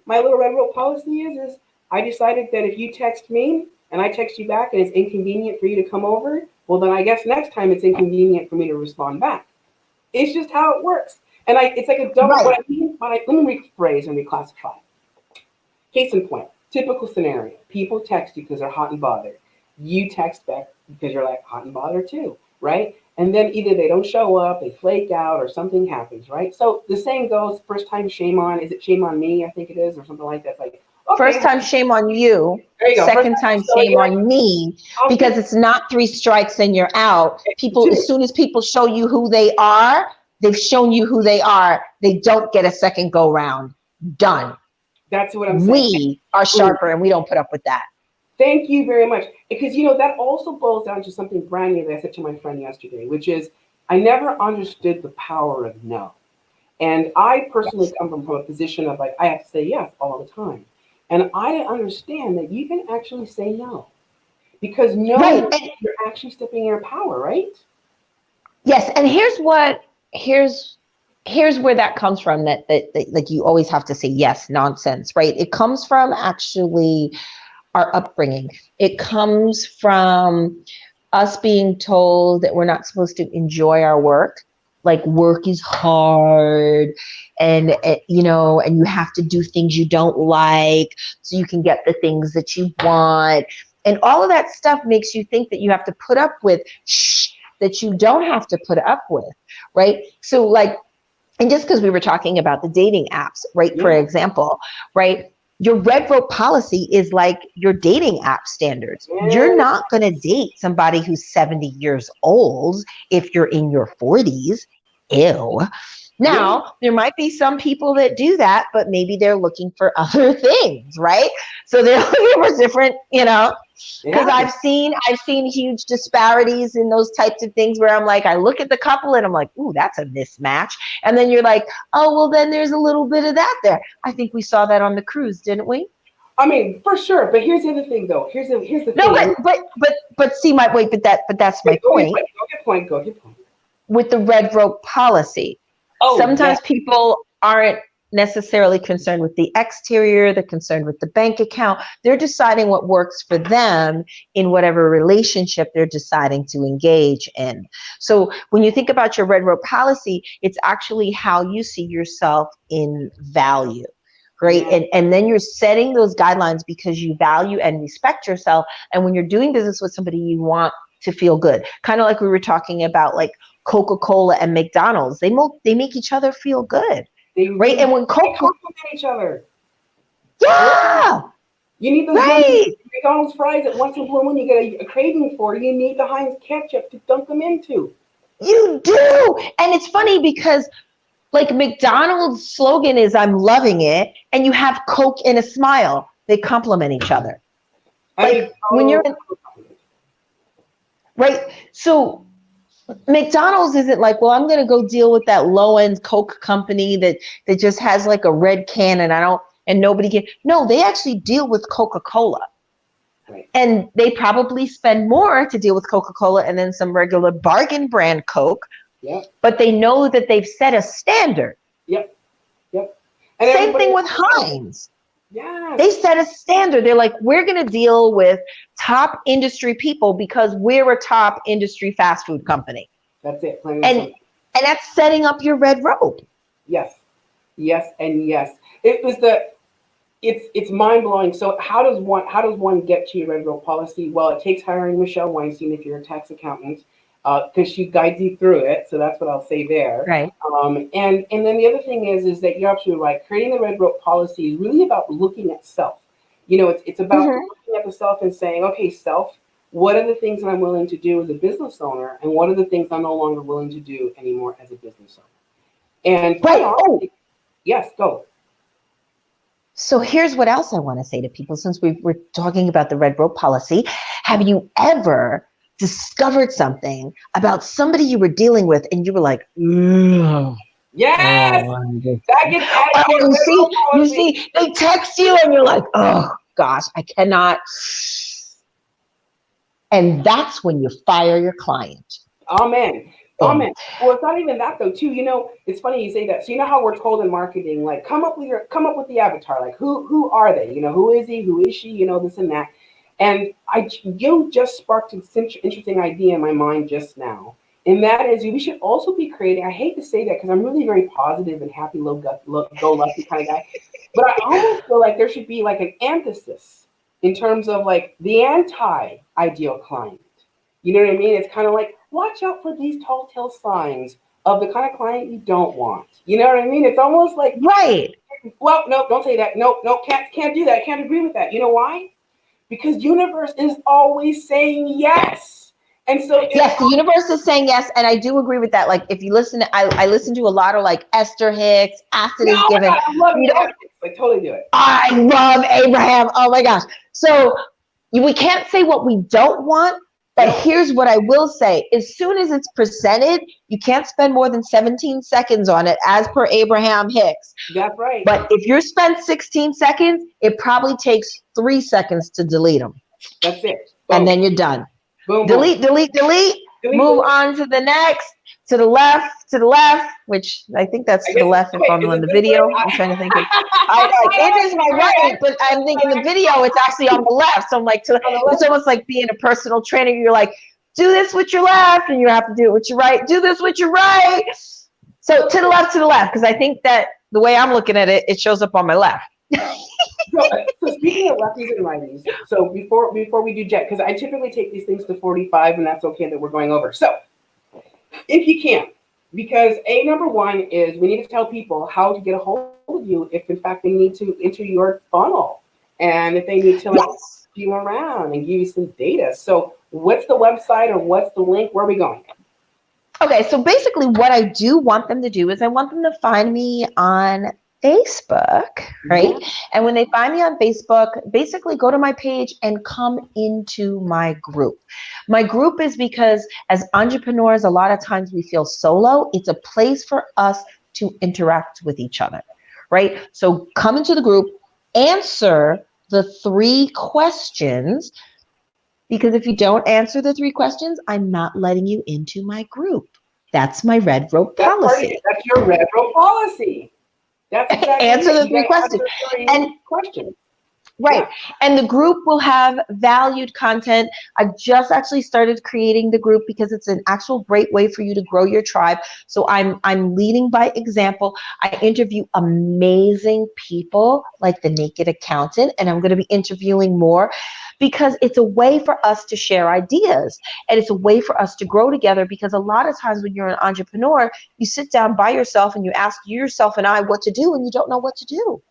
my little red rope policy is I decided that if you text me and I text you back and it's inconvenient for you to come over, well, then I guess next time it's inconvenient for me to respond back. It's just how it works. And it's like a double, Right. what I mean, let me rephrase and reclassify. Case in point, typical scenario. People text you because they're hot and bothered. You text back because you're like hot and bothered too, right? And then either they don't show up, they flake out, or something happens, right? So the saying goes, first time shame on, is it shame on me? I think it is, or something like that. It's like, okay. First time, shame on you. There you go. Second time, So shame you're on me, like, because it's not 3 strikes and you're out. People, two. as soon as people show you who they are, they've shown you who they are. They don't get a second go round. Done. That's what I'm saying. We are sharper and we don't put up with that. Thank you very much. Because, that also boils down to something brand new that I said to my friend yesterday, which is I never understood the power of no. And I personally come from a position of like, I have to say yes all the time. And I understand that you can actually say no. Because no, Right. you're actually stepping in your power, right? Yes, and here's where that comes from, that like you always have to say yes nonsense, right? It comes from actually our upbringing. It comes from us being told that we're not supposed to enjoy our work. Like work is hard, and and you have to do things you don't like so you can get the things that you want. And all of that stuff makes you think that you have to put up with that you don't have to put up with, right? So like, and just because we were talking about the dating apps, right? For example, right? Your red rope policy is like your dating app standards. You're not going to date somebody who's 70 years old if you're in your 40s. Ew. Now, there might be some people that do that, but maybe they're looking for other things, right? So they're looking for different, because I've seen huge disparities in those types of things where I'm like, I look at the couple and I'm like, ooh, that's a mismatch. And then you're like, oh, well, then there's a little bit of that there. I think we saw that on the cruise, didn't we? I mean, for sure. But here's the other thing, though. Here's the thing. No, but see my wait, but that's my point. Go your point. With the red rope policy. Sometimes people aren't necessarily concerned with the exterior, they're concerned with the bank account. They're deciding what works for them in whatever relationship they're deciding to engage in. So when you think about your red rope policy, it's actually how you see yourself in value. Right. And then you're setting those guidelines because you value and respect yourself. And when you're doing business with somebody, you want to feel good. Kind of like we were talking about, like CocaCola and McDonald's, they make each other feel good, right? And when they compliment each other, you need those McDonald's fries that once in a blue moon you get a craving for. You need the Heinz ketchup to dunk them into. You do, and it's funny because like McDonald's slogan is "I'm loving it," and you have Coke and a smile. They complement each other. Like when you're in, right, so. McDonald's isn't like, well, I'm going to go deal with that low-end Coke company that just has like a red can and nobody can. No, they actually deal with CocaCola. Right. And they probably spend more to deal with CocaCola and then some regular bargain brand Coke. Yep. But they know that they've set a standard. Yep. And same thing with Heinz. Yeah. They set a standard. They're like, we're going to deal with top industry people because we're a top industry fast food company. That's it. And that's setting up your red rope. Yes. And yes. It's mind blowing. So how does one get to your red rope policy? Well, it takes hiring Michelle Weinstein if you're a tax accountant, because she guides you through it. So that's what I'll say there. Right. And then the other thing is that you're absolutely right. Creating the red rope policy is really about looking at self. It's about looking at the self and saying, okay, self, what are the things that I'm willing to do as a business owner, and what are the things I'm no longer willing to do anymore as a business owner? And yes, go. So here's what else I want to say to people, since we're talking about the red rope policy. Have you ever discovered something about somebody you were dealing with and you were like, yes, that gets you see, they text you and you're like, oh gosh, I cannot. And that's when you fire your client. Amen. Boom. Comment. Well, it's not even that though, too. It's funny you say that. So you know how we're told in marketing, like come up with the avatar. Like who are they? Who is he? Who is she? This and that. And you just sparked an interesting idea in my mind just now. And that is, we should also be creating. I hate to say that because I'm really very positive and happy, go lucky kind of guy. But I almost feel like there should be like an emphasis in terms of like the anti-ideal client. You know what I mean? It's kind of like, watch out for these tall tale signs of the kind of client you don't want. You know what I mean? It's almost like, right. Well, no, don't say that. No, can't do that. I can't agree with that. You know why? Because universe is always saying yes. And so yes, the universe is saying yes, and I do agree with that. Like if you listen, I listen to a lot of like Esther Hicks, Acid is Given. God, I love it. Like totally do it. I love Abraham. Oh my gosh. So we can't say what we don't want, but here's what I will say. As soon as it's presented, you can't spend more than 17 seconds on it, as per Abraham Hicks. That's right. But if you're spent 16 seconds, it probably takes 3 seconds to delete them. That's it. Boom. And then you're done. Boom, delete. Move on to the next, to the left, which I think that's to the left if I'm on the video. I'm trying to think of, it is my right, but I'm thinking the video, it's actually on the left. So I'm like, it's almost like being a personal trainer. You're like, do this with your left, and you have to do it with your right. Do this with your right. So to the left, because I think that the way I'm looking at it, it shows up on my left. So speaking of lefties and righties, so before we do jet, because I typically take these things to 45, and that's okay that we're going over. So if you can, because number one is we need to tell people how to get a hold of you if in fact they need to enter your funnel, and if they need to you around and give you some data. So what's the website or what's the link? Where are we going? Okay, so basically what I do want them to do is I want them to find me on Facebook, right? Mm-hmm. And when they find me on Facebook, basically go to my page and come into my group. My group is because as entrepreneurs, a lot of times we feel solo. It's a place for us to interact with each other, right? So come into the group, answer the 3 questions, because if you don't answer the 3 questions, I'm not letting you into my group. That's my red rope policy. That's your red rope policy. That's exactly answer the 3 questions. Questions. Right. Yeah. And the group will have valued content. I just actually started creating the group because it's an actual great way for you to grow your tribe. So I'm leading by example. I interview amazing people like the Naked Accountant, and I'm going to be interviewing more because it's a way for us to share ideas, and it's a way for us to grow together, because a lot of times when you're an entrepreneur, you sit down by yourself and you ask yourself and I what to do, and you don't know what to do.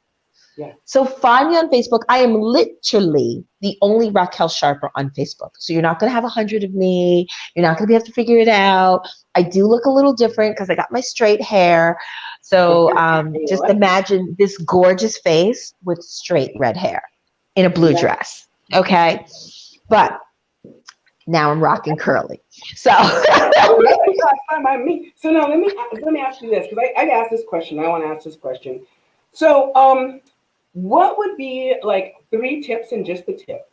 Yeah. So find me on Facebook. I am literally the only Raquel Sharper on Facebook. So you're not going to have 100 of me. You're not going to be able to figure it out. I do look a little different because I got my straight hair. So just imagine this gorgeous face with straight red hair in a blue dress. Okay. But now I'm rocking curly. So so now let me ask you this, because I asked this question. I want to ask this question. So what would be like 3 tips and just the tip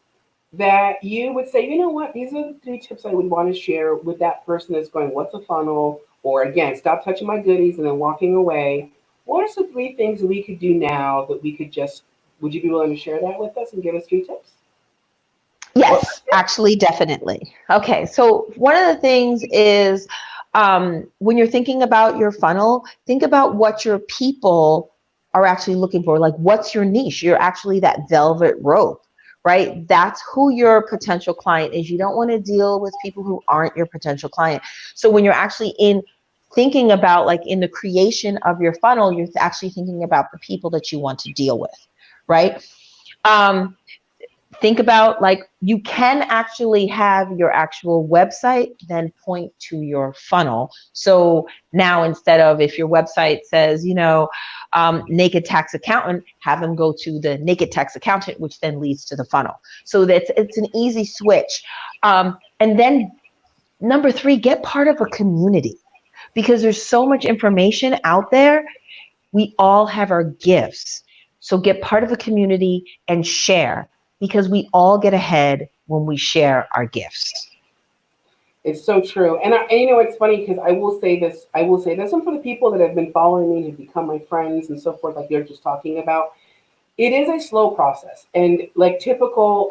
that you would say, you know what, these are the 3 tips I would want to share with that person that's going, what's a funnel? Or again, stop touching my goodies and then walking away. What are some 3 things that we could do now that we could just, would you be willing to share that with us and give us 3 tips? Yes, actually, definitely. Okay, so one of the things is when you're thinking about your funnel, think about what your people are actually looking for. Like, what's your niche? You're actually that velvet rope, right? That's who your potential client is. You don't want to deal with people who aren't your potential client. So when you're actually thinking about, like, in the creation of your funnel, you're actually thinking about the people that you want to deal with, right? Think about, like, you can actually have your actual website then point to your funnel. So now, instead of, if your website says, Naked Tax Accountant, have them go to the Naked Tax Accountant, which then leads to the funnel. So it's an easy switch. And then number 3, get part of a community, because there's so much information out there. We all have our gifts. So get part of a community and share, because we all get ahead when we share our gifts. It's so true. And you know, it's funny because I will say this, and for the people that have been following me and have become my friends and so forth, like you're just talking about, it is a slow process. And like typical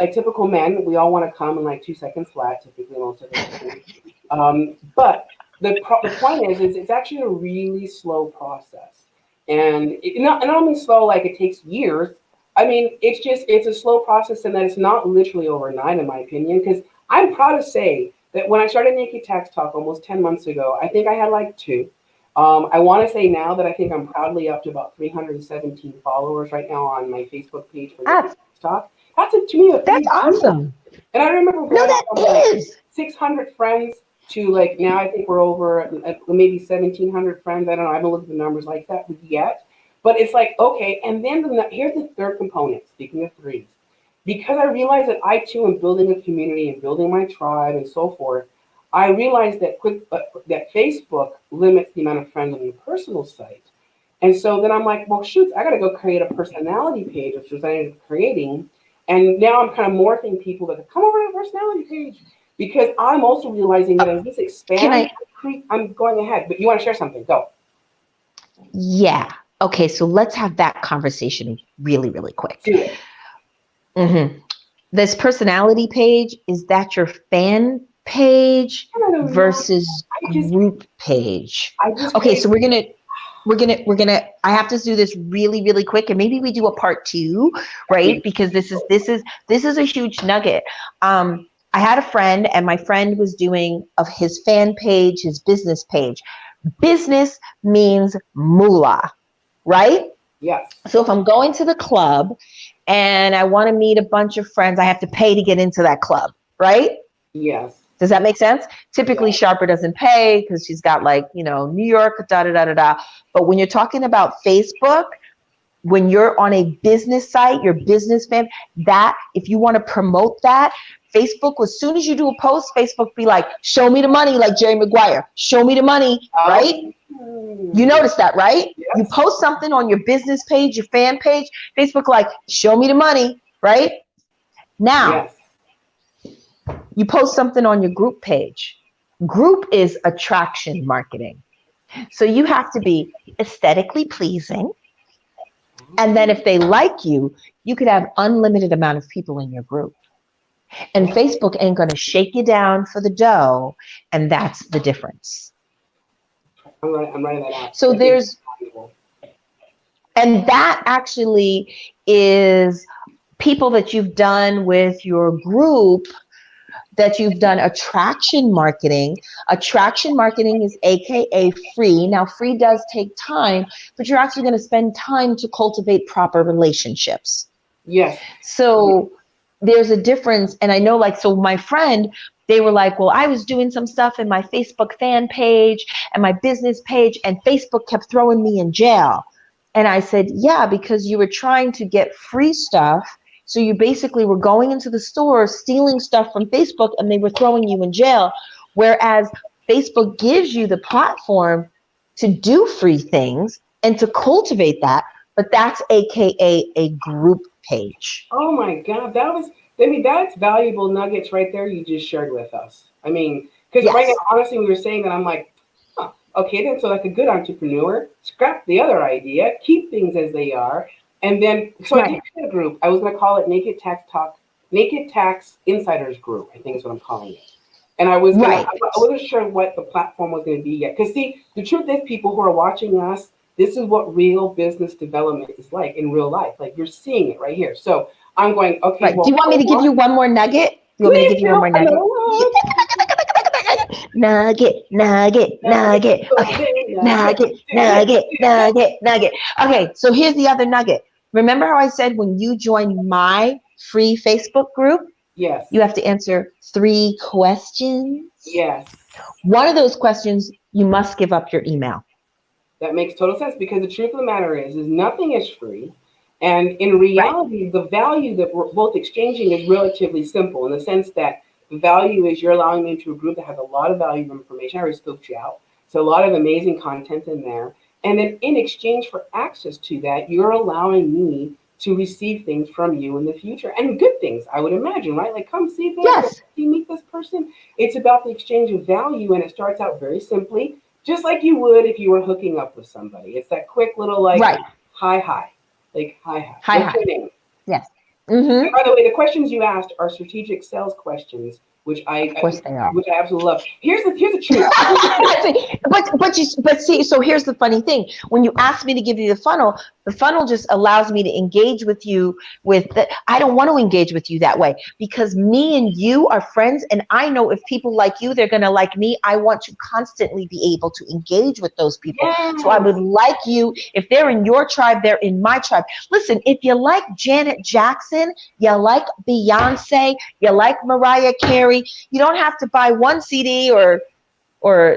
men, we all want to come in like 2 seconds flat, typically most of us do. But the point is it's actually a really slow process. And not only slow like it takes years. I mean, it's a slow process, and that it's not literally overnight, in my opinion. Because I'm proud to say that when I started Naked Tax Talk almost 10 months ago, I think I had like two. I want to say now that I think I'm proudly up to about 317 followers right now on my Facebook page for Naked That's Tax Talk. That's to me a that's big deal. awesome. And I remember No, going that from like is. 600 friends to like now I think we're over at maybe 1,700 friends. I don't know. I haven't looked at the numbers like that yet. But it's like, okay. And then here's the third component, speaking of threes. Because I realized that I too am building a community and building my tribe and so forth, I realized that Facebook limits the amount of friends on your personal site. And so then I'm like, well, shoot, I got to go create a personality page, which was I ended up creating. And now I'm kind of morphing people that come over to the personality page because I'm also realizing that as this Can expands, I? I'm going ahead. But you want to share something? Go. Yeah. Okay, so let's have that conversation really, really quick. Do it. hmm This personality page, is that your fan page I don't know. versus I just, group page? I just Okay, so created. we're gonna I have to do this really, really quick, and maybe we do a part two, right? Because this is a huge nugget. I had a friend, and my friend was doing of his fan page, his business page. Business means moolah, right? Yes. So if I'm going to the club and I want to meet a bunch of friends, I have to pay to get into that club, right? Yes. Does that make sense? Typically, Yes. Sharper doesn't pay because she's got like, New York, da da da da da. But when you're talking about Facebook, when you're on a business site, your business fan, that if you want to promote that, Facebook, as soon as you do a post, Facebook be like, show me the money, like Jerry Maguire, show me the money, right? You notice that, right? You Yes. post something on your business page, your fan page, Facebook like, show me the money, right? Now, Yes. you post something on your group page. Group is attraction marketing. So you have to be aesthetically pleasing. And then if they like you, you could have unlimited amount of people in your group. And Facebook ain't going to shake you down for the dough. And that's the difference. I'm writing that out. So I think there's, and that actually is people that you've done with your group, that you've done attraction marketing. Attraction marketing is AKA free. Now, free does take time, but you're actually going to spend time to cultivate proper relationships. yes. So there's a difference. And I know, like, so my friend, they were like, well, I was doing some stuff in my Facebook fan page and my business page, and Facebook kept throwing me in jail. And I said, yeah, because you were trying to get free stuff. So you basically were going into the store, stealing stuff from Facebook, and they were throwing you in jail. Whereas Facebook gives you the platform to do free things and to cultivate that, but that's AKA a group page. Oh my God, that's valuable nuggets right there you just shared with us. I mean, because right now, Yes. honestly, we were saying that I'm like, huh, okay, then so like a good entrepreneur, scrap the other idea, keep things as they are, and then so I did Right. create a group. I was going to call it Naked Tax Talk, Naked Tax Insiders Group. I think is what I'm calling it. And Right. I wasn't sure what the platform was going to be yet. Because see, the truth is, people who are watching us, this is what real business development is like in real life. Like you're seeing it right here. So I'm going, okay, Right. Do well, you want me to give you one more nugget? You want me to please give you one do more nugget? another one. Nugget, nugget, nugget. Okay. Nugget, nugget, nugget, nugget. Okay, so here's the other nugget. Remember how I said when you join my free Facebook group, Yes, you have to answer 3 questions? yes. One of those questions, you must give up your email. That makes total sense because the truth of the matter is nothing is free. And in Right. reality, the value that we're both exchanging is relatively simple in the sense that the value is you're allowing me into a group that has a lot of valuable information. I already scoped you out. So a lot of amazing content in there. And then in exchange for access to that, you're allowing me to receive things from you in the future, and good things, I would imagine, right? Like, come see this, or Yes. you meet this person. It's about the exchange of value, and it starts out very simply, just like you would if you were hooking up with somebody. It's that quick little like, Right. hi, like hi. Hi, What's hi. your name? Yes. And by the way, the questions you asked are strategic sales questions, which Of course they are. which I absolutely love. Here's the truth. but see, so here's the funny thing. When you ask me to give you the funnel just allows me to engage with you I don't want to engage with you that way because me and you are friends, and I know if people like you, they're gonna like me. I want to constantly be able to engage with those people. So I Yes. would like you, if they're in your tribe, they're in my tribe. Listen, if you like Janet Jackson, you like Beyonce, you like Mariah Carey, you don't have to buy one CD or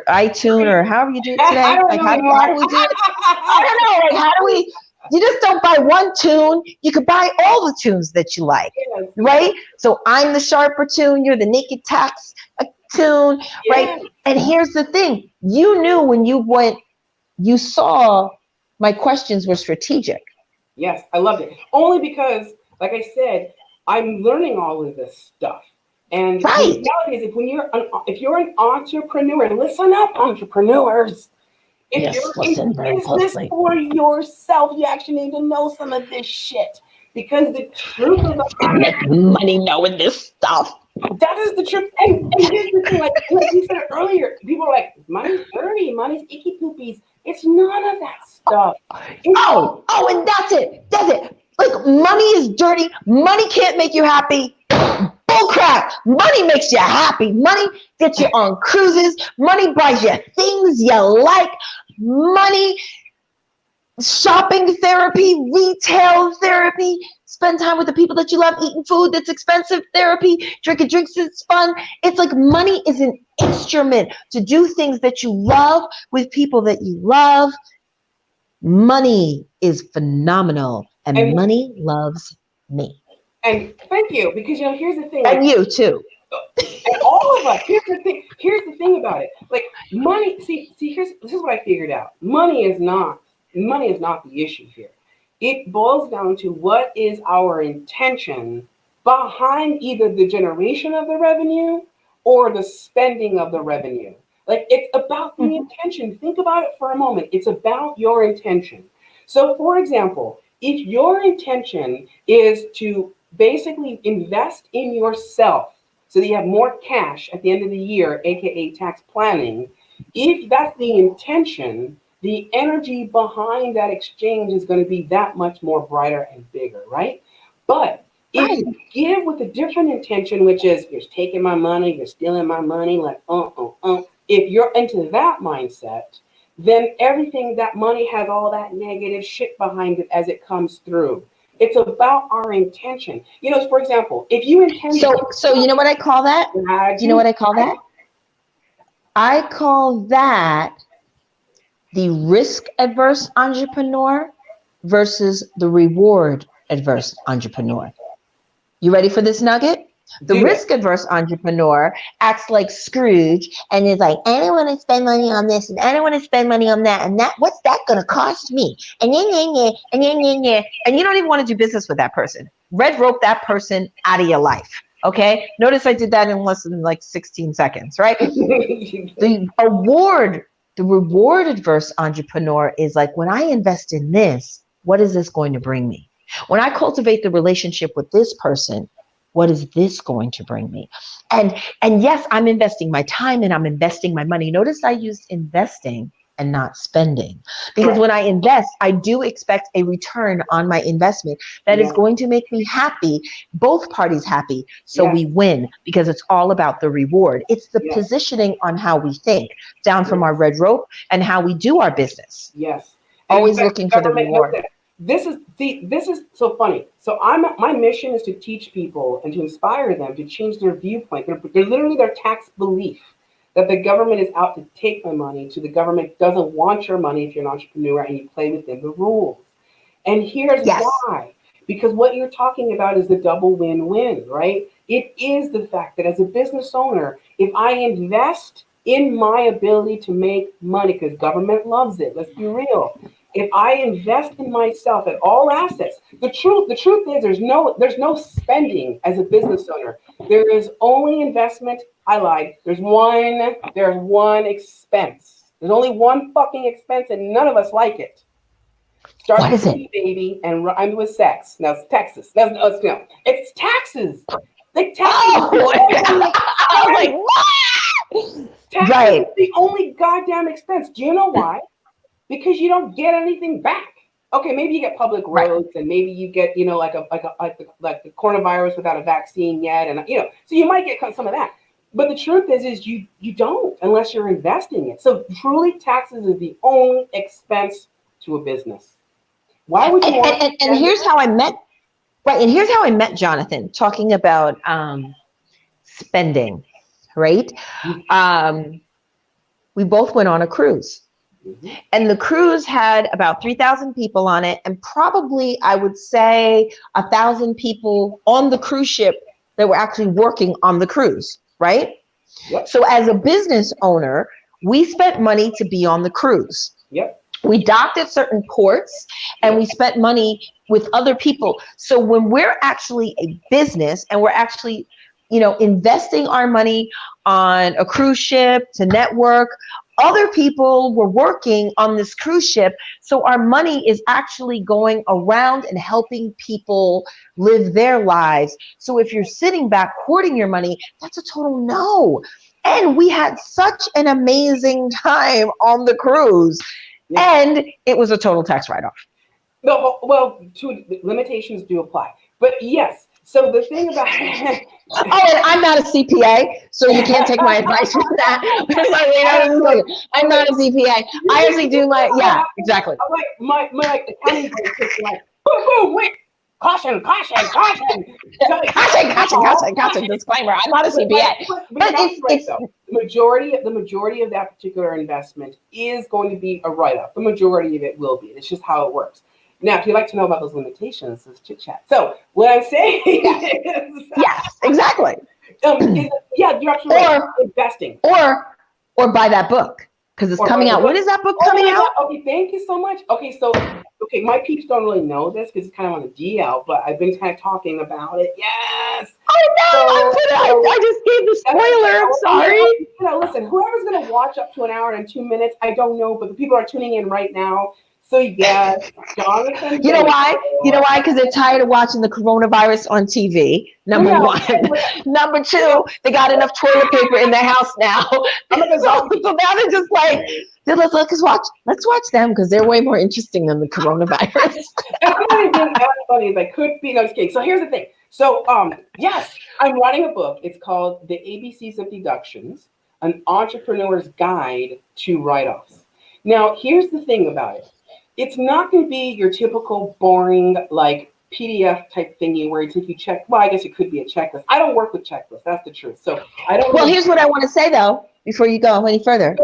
iTunes or however you do it I today. don't Like know how do we do it? I don't know. Like how do we? You just don't buy one tune. You could buy all the tunes that you like, Yes. right? So I'm the Sharper tune. You're the Naked Tax tune, right? Yes. And here's the thing: you knew when you went, you saw my questions were strategic. Yes, I loved it. Only because, like I said, I'm learning all of this stuff. And the Right. reality is, if you're an entrepreneur, and listen up, entrepreneurs, if Yes, you're listen in very business closely. for yourself, you actually need to know some of this shit. Because the truth of the matter, Make money knowing this stuff. that is the truth. And here's the thing, like you said earlier, people are like, money's dirty, money's icky poopies. It's none of that stuff. It's all And that's it. That's it. Like money is dirty. Money can't make you happy. Bull crap. Money makes you happy. Money gets you on cruises. Money buys you things you like. Money, shopping therapy, retail therapy, spend time with the people that you love, eating food that's expensive therapy, drinking drinks that's fun. It's like money is an instrument to do things that you love with people that you love. Money is phenomenal, and and money loves me. and thank you, because here's the thing, like, And you too. and all of us. Here's the thing about it. Like, money. See. This is what I figured out. Money is not the issue here. It boils down to what is our intention behind either the generation of the revenue or the spending of the revenue. Like, it's about the intention. Think about it for a moment. It's about your intention. So, for example, if your intention is to basically invest in yourself so that you have more cash at the end of the year, aka tax planning, if that's the intention, the energy behind that exchange is going to be that much more brighter and bigger, right? But if Right. you give with a different intention, which is you're taking my money, you're stealing my money, like, if you're into that mindset, then everything, that money has all that negative shit behind it as it comes through. It's about our intention. For example, if you intend So you know what I call that? You know what I call that? I call that the risk adverse entrepreneur versus the reward adverse entrepreneur. You ready for this nugget? The do it. risk adverse entrepreneur acts like Scrooge and is like, I don't want to spend money on this and I don't want to spend money on that. And what's that going to cost me? And and and you don't even want to do business with that person. Red rope that person out of your life. Okay. Notice I did that in less than like 16 seconds, right? The reward adverse entrepreneur is like, when I invest in this, what is this going to bring me? When I cultivate the relationship with this person, what is this going to bring me? And yes, I'm investing my time and I'm investing my money. Notice I used investing and not spending, because when I invest, I do expect a return on my investment that is going to make me happy, both parties happy. So we win, because it's all about the reward. It's the positioning on how we think down from our red rope and how we do our business. Yes. Always looking for the reward. This is so funny. So my mission is to teach people and to inspire them to change their viewpoint. They're literally their tax belief that the government is out to take my money, to the government doesn't want your money if you're an entrepreneur and you play within the rules. And here's why. Because what you're talking about is the double win-win, right? It is the fact that as a business owner, if I invest in my ability to make money, because government loves it, let's be real. if I invest in myself at all assets, the truth is there's no spending as a business owner. There is only investment. I lied. There's one expense. There's only one fucking expense, and none of us like it. Starts What is with it? T, baby, and rhymes with sex. Now it's Texas. It's taxes. Like taxes. Oh my God. I was like, what? Taxes Right. is the only goddamn expense. Do you know why? Because you don't get anything back. Okay, maybe you get public Right. roads, and maybe you get like the coronavirus without a vaccine yet, and so you might get some of that. But the truth is you don't unless you're investing it. So truly, taxes is the only expense to a business. Why would you want? And here's how I met. Right, and here's how I met Jonathan, talking about spending. Right, we both went on a cruise. Mm-hmm. And the cruise had about 3,000 people on it, and probably I would say 1,000 people on the cruise ship that were actually working on the cruise, right? Yep. So as a business owner, we spent money to be on the cruise. Yep. We docked at certain ports, and we spent money with other people. So when we're actually a business and we're actually, investing our money on a cruise ship to network, other people were working on this cruise ship. So our money is actually going around and helping people live their lives. So if you're sitting back hoarding your money, that's a total no. And we had such an amazing time on the cruise. Yeah. And it was a total tax write-off. No, well, limitations do apply. But yes, so the thing about oh, and I'm not a CPA, so you can't take my advice from that. I'm not a CPA. I actually do exactly. My accounting is like, boom, boom, wait, caution. Disclaimer: I'm not a CPA. But it's the majority of that particular investment is going to be a write-off. The majority of it will be. It's just how it works. Now, if you'd like to know about those limitations, let's chit chat. So what I'm saying is, yes, exactly. You're absolutely right. Investing, or buy that book because it's coming out. When is that book coming out? Okay, thank you so much. Okay, my peeps don't really know this because it's kind of on the DL, but I've been kind of talking about it. Yes. Oh no! I just gave the spoiler. I'm sorry. Listen, whoever's gonna watch up to an hour and 2 minutes, I don't know, but the people are tuning in right now. So yes, Jonathan. You know why? Because they're tired of watching the coronavirus on TV. Number one. Number two, they got enough toilet paper in their house now. So now they're just like, let's watch them because they're way more interesting than the coronavirus. It's not even as funny as I could be. No, just kidding. So here's the thing. So yes, I'm writing a book. It's called The ABCs of Deductions: An Entrepreneur's Guide to Write-Offs. Now, here's the thing about it. It's not going to be your typical boring, like PDF type thingy where it's like you check. Well, I guess it could be a checklist. I don't work with checklists. That's the truth. So I don't. Well, here's what I want to say though, before you go any further.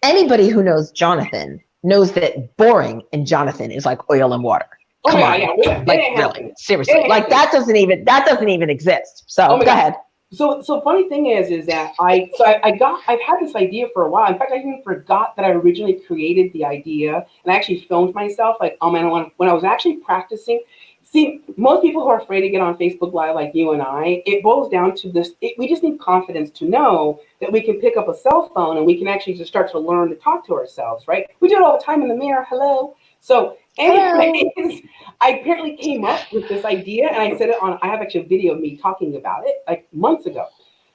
Anybody who knows Jonathan knows that boring in Jonathan is like oil and water. Come on. Like really, seriously. Like that doesn't even exist. So go ahead. So funny thing is that I've had this idea for a while. In fact, I even forgot that I originally created the idea, and I actually filmed myself. Like, when I was actually practicing. See, most people who are afraid to get on Facebook Live, like you and I, it boils down to this. We just need confidence to know that we can pick up a cell phone and we can actually just start to learn to talk to ourselves, right? We do it all the time in the mirror. Hello. So anyways, I apparently came up with this idea, and I said it on. I have actually a video of me talking about it like months ago.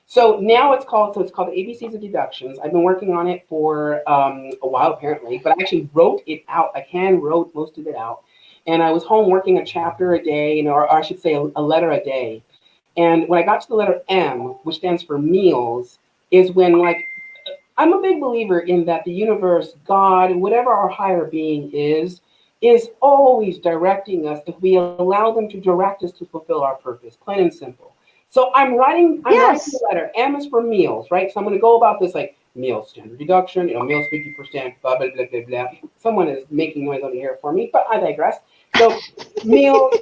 So now it's called the ABCs of Deductions. I've been working on it for a while apparently, but I actually wrote it out. I wrote most of it out. And I was home working a chapter a day, or I should say a letter a day. And when I got to the letter M, which stands for meals, is when I'm a big believer in that the universe, God, whatever our higher being is always directing us if we allow them to direct us to fulfill our purpose, plain and simple. So I'm writing the letter. M is for meals, right? So I'm going to go about this like meals, standard deduction, meals 50%, blah, blah, blah, blah, blah. Someone is making noise over here for me, but I digress. So meals,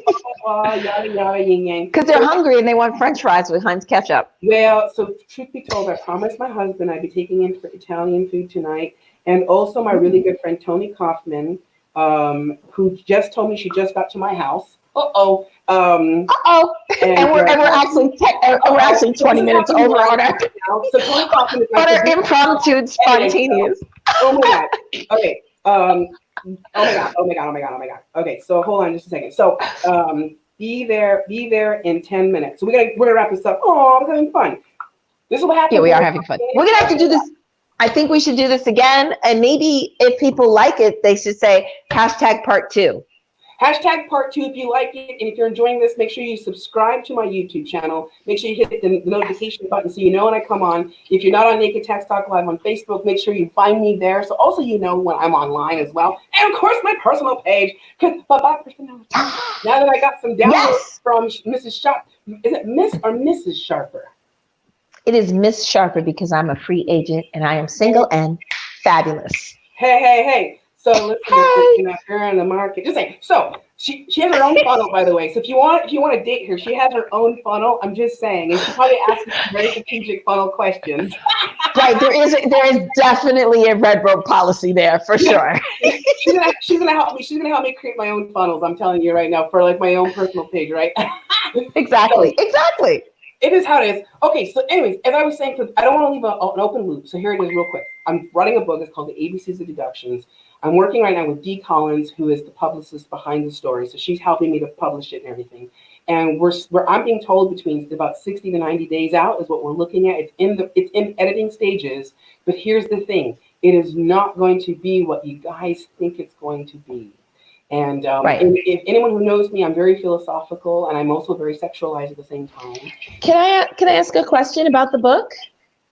yada, yada, yin, yang. Because they're hungry and they want French fries with Heinz ketchup. Well, so truth be told, I promised my husband I'd be taking in for Italian food tonight. And also my really good friend, Tony Kaufman, who just told me she just got to my house. Uh-oh. Uh-oh. And we're actually 20 minutes over on our So Tony Kaufman is on our impromptu spontaneous. Oh my God. Okay. Oh my God. Okay, so hold on just a second. So be there in 10 minutes. So we're gonna wrap this up. Oh, we're having fun. This is what happens. Yeah, we are having fun. We're gonna have to do this. I think we should do this again. And maybe if people like it, they should say #part2. #part2 if you like it, and if you're enjoying this, make sure you subscribe to my YouTube channel. Make sure you hit the notification button so you know when I come on. If you're not on Naked Tax Talk Live on Facebook, make sure you find me there, so also you know when I'm online as well. And of course, my personal page, because my personality. Now that I got some downloads from Mrs. Sharper, is it Miss or Mrs. Sharper? It is Miss Sharper because I'm a free agent and I am single and fabulous. Hey. So listen, her in the market. Just saying. So she has her own funnel, by the way. So if you want to date her, she has her own funnel. I'm just saying, and she probably asks some very strategic funnel questions. Right, there is definitely a red rope policy there for sure. She's gonna help me. She's gonna help me create my own funnels. I'm telling you right now, for like my own personal page, right? Exactly. It is how it is. Okay, so anyways, as I was saying, I don't want to leave an open loop. So here it is real quick. I'm writing a book. It's called The ABCs of Deductions. I'm working right now with Dee Collins, who is the publicist behind the story. So she's helping me to publish it and everything. And I'm being told between about 60 to 90 days out is what we're looking at. It's in editing stages. But here's the thing. It is not going to be what you guys think it's going to be. And if anyone who knows me, I'm very philosophical, and I'm also very sexualized at the same time. Can I ask a question about the book?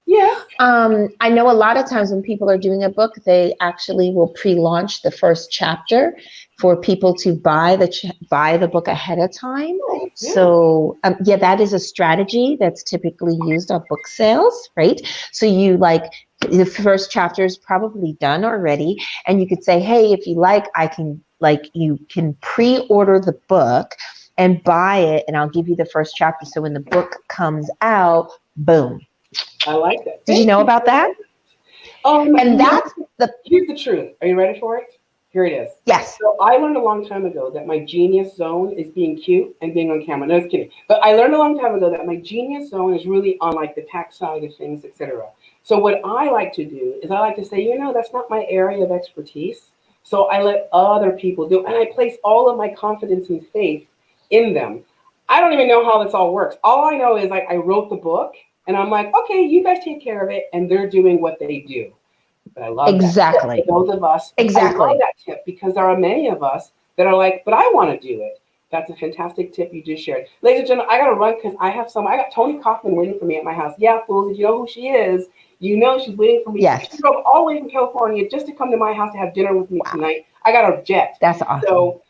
Yeah. I know a lot of times when people are doing a book, they actually will pre-launch the first chapter for people to buy the book ahead of time. Yeah. So that is a strategy that's typically used on book sales, right? So the first chapter is probably done already, and you could say, hey, if you like, you can pre-order the book and buy it, and I'll give you the first chapter. So when the book comes out, boom. I like that. Did you know about that? And here's the truth. Are you ready for it? Here it is. Yes. So I learned a long time ago that my genius zone is being cute and being on camera. No, just kidding. But I learned a long time ago that my genius zone is really on like the tax side of things, etc. So what I like to do is I like to say, that's not my area of expertise. So I let other people do, and I place all of my confidence and faith in them. I don't even know how this all works. All I know is I wrote the book, and I'm like, okay, you guys take care of it, and they're doing what they do. But I love exactly that. Those of us, exactly. I love that tip because there are many of us that are like, but I want to do it. That's a fantastic tip you just shared. Ladies and gentlemen, I got to run because I got Tony Kaufman waiting for me at my house. Yeah, fools, if you know who she is, she's waiting for me. Yes. She drove all the way from California just to come to my house to have dinner with me tonight. I got a jet. That's awesome. So,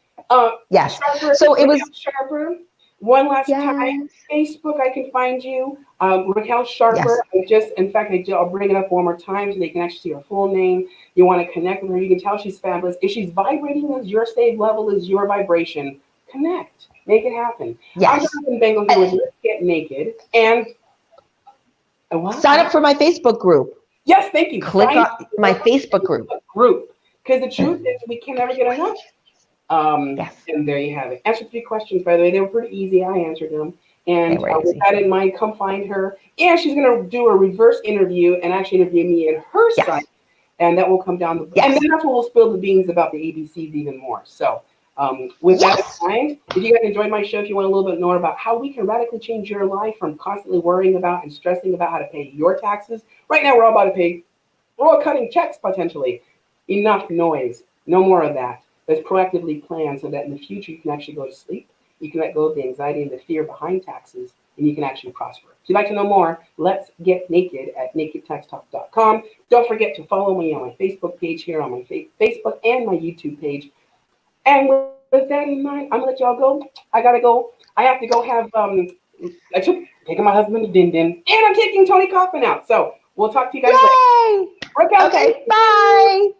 yes. Sharper, so it was Sharper. One last time, Facebook, I can find you. Raquel Sharper. Yes. I'll bring it up one more time so they can actually see her full name. You want to connect with her. You can tell she's fabulous. If she's vibrating as your save level is your vibration, connect. Make it happen. Yes. I'm Jonathan Bengal here with Let's Get Naked. And sign up for my Facebook group. Yes, thank you. Click on my Facebook group. Because the truth is we can never get enough. Yes. And there you have it. Answered 3 questions, by the way. They were pretty easy. I answered them. And with that in mind, come find her. And she's going to do a reverse interview and actually interview me at her site. And that will come down. And then that's when we'll spill the beans about the ABCs even more. So with that in mind, if you guys enjoyed my show, if you want a little bit more about how we can radically change your life from constantly worrying about and stressing about how to pay your taxes. Right now, we're all cutting checks potentially. Enough noise. No more of that. Let's proactively plan so that in the future you can actually go to sleep. You can let go of the anxiety and the fear behind taxes, and you can actually prosper. If you'd like to know more, let's get naked at nakedtaxtalk.com. Don't forget to follow me on my Facebook page here on my Facebook and my YouTube page. And with that in mind, I'm gonna let y'all go. I gotta go. I have to go have taking my husband to Din Din, and I'm taking Tony Kaufman out. So we'll talk to you guys later. Okay, bye.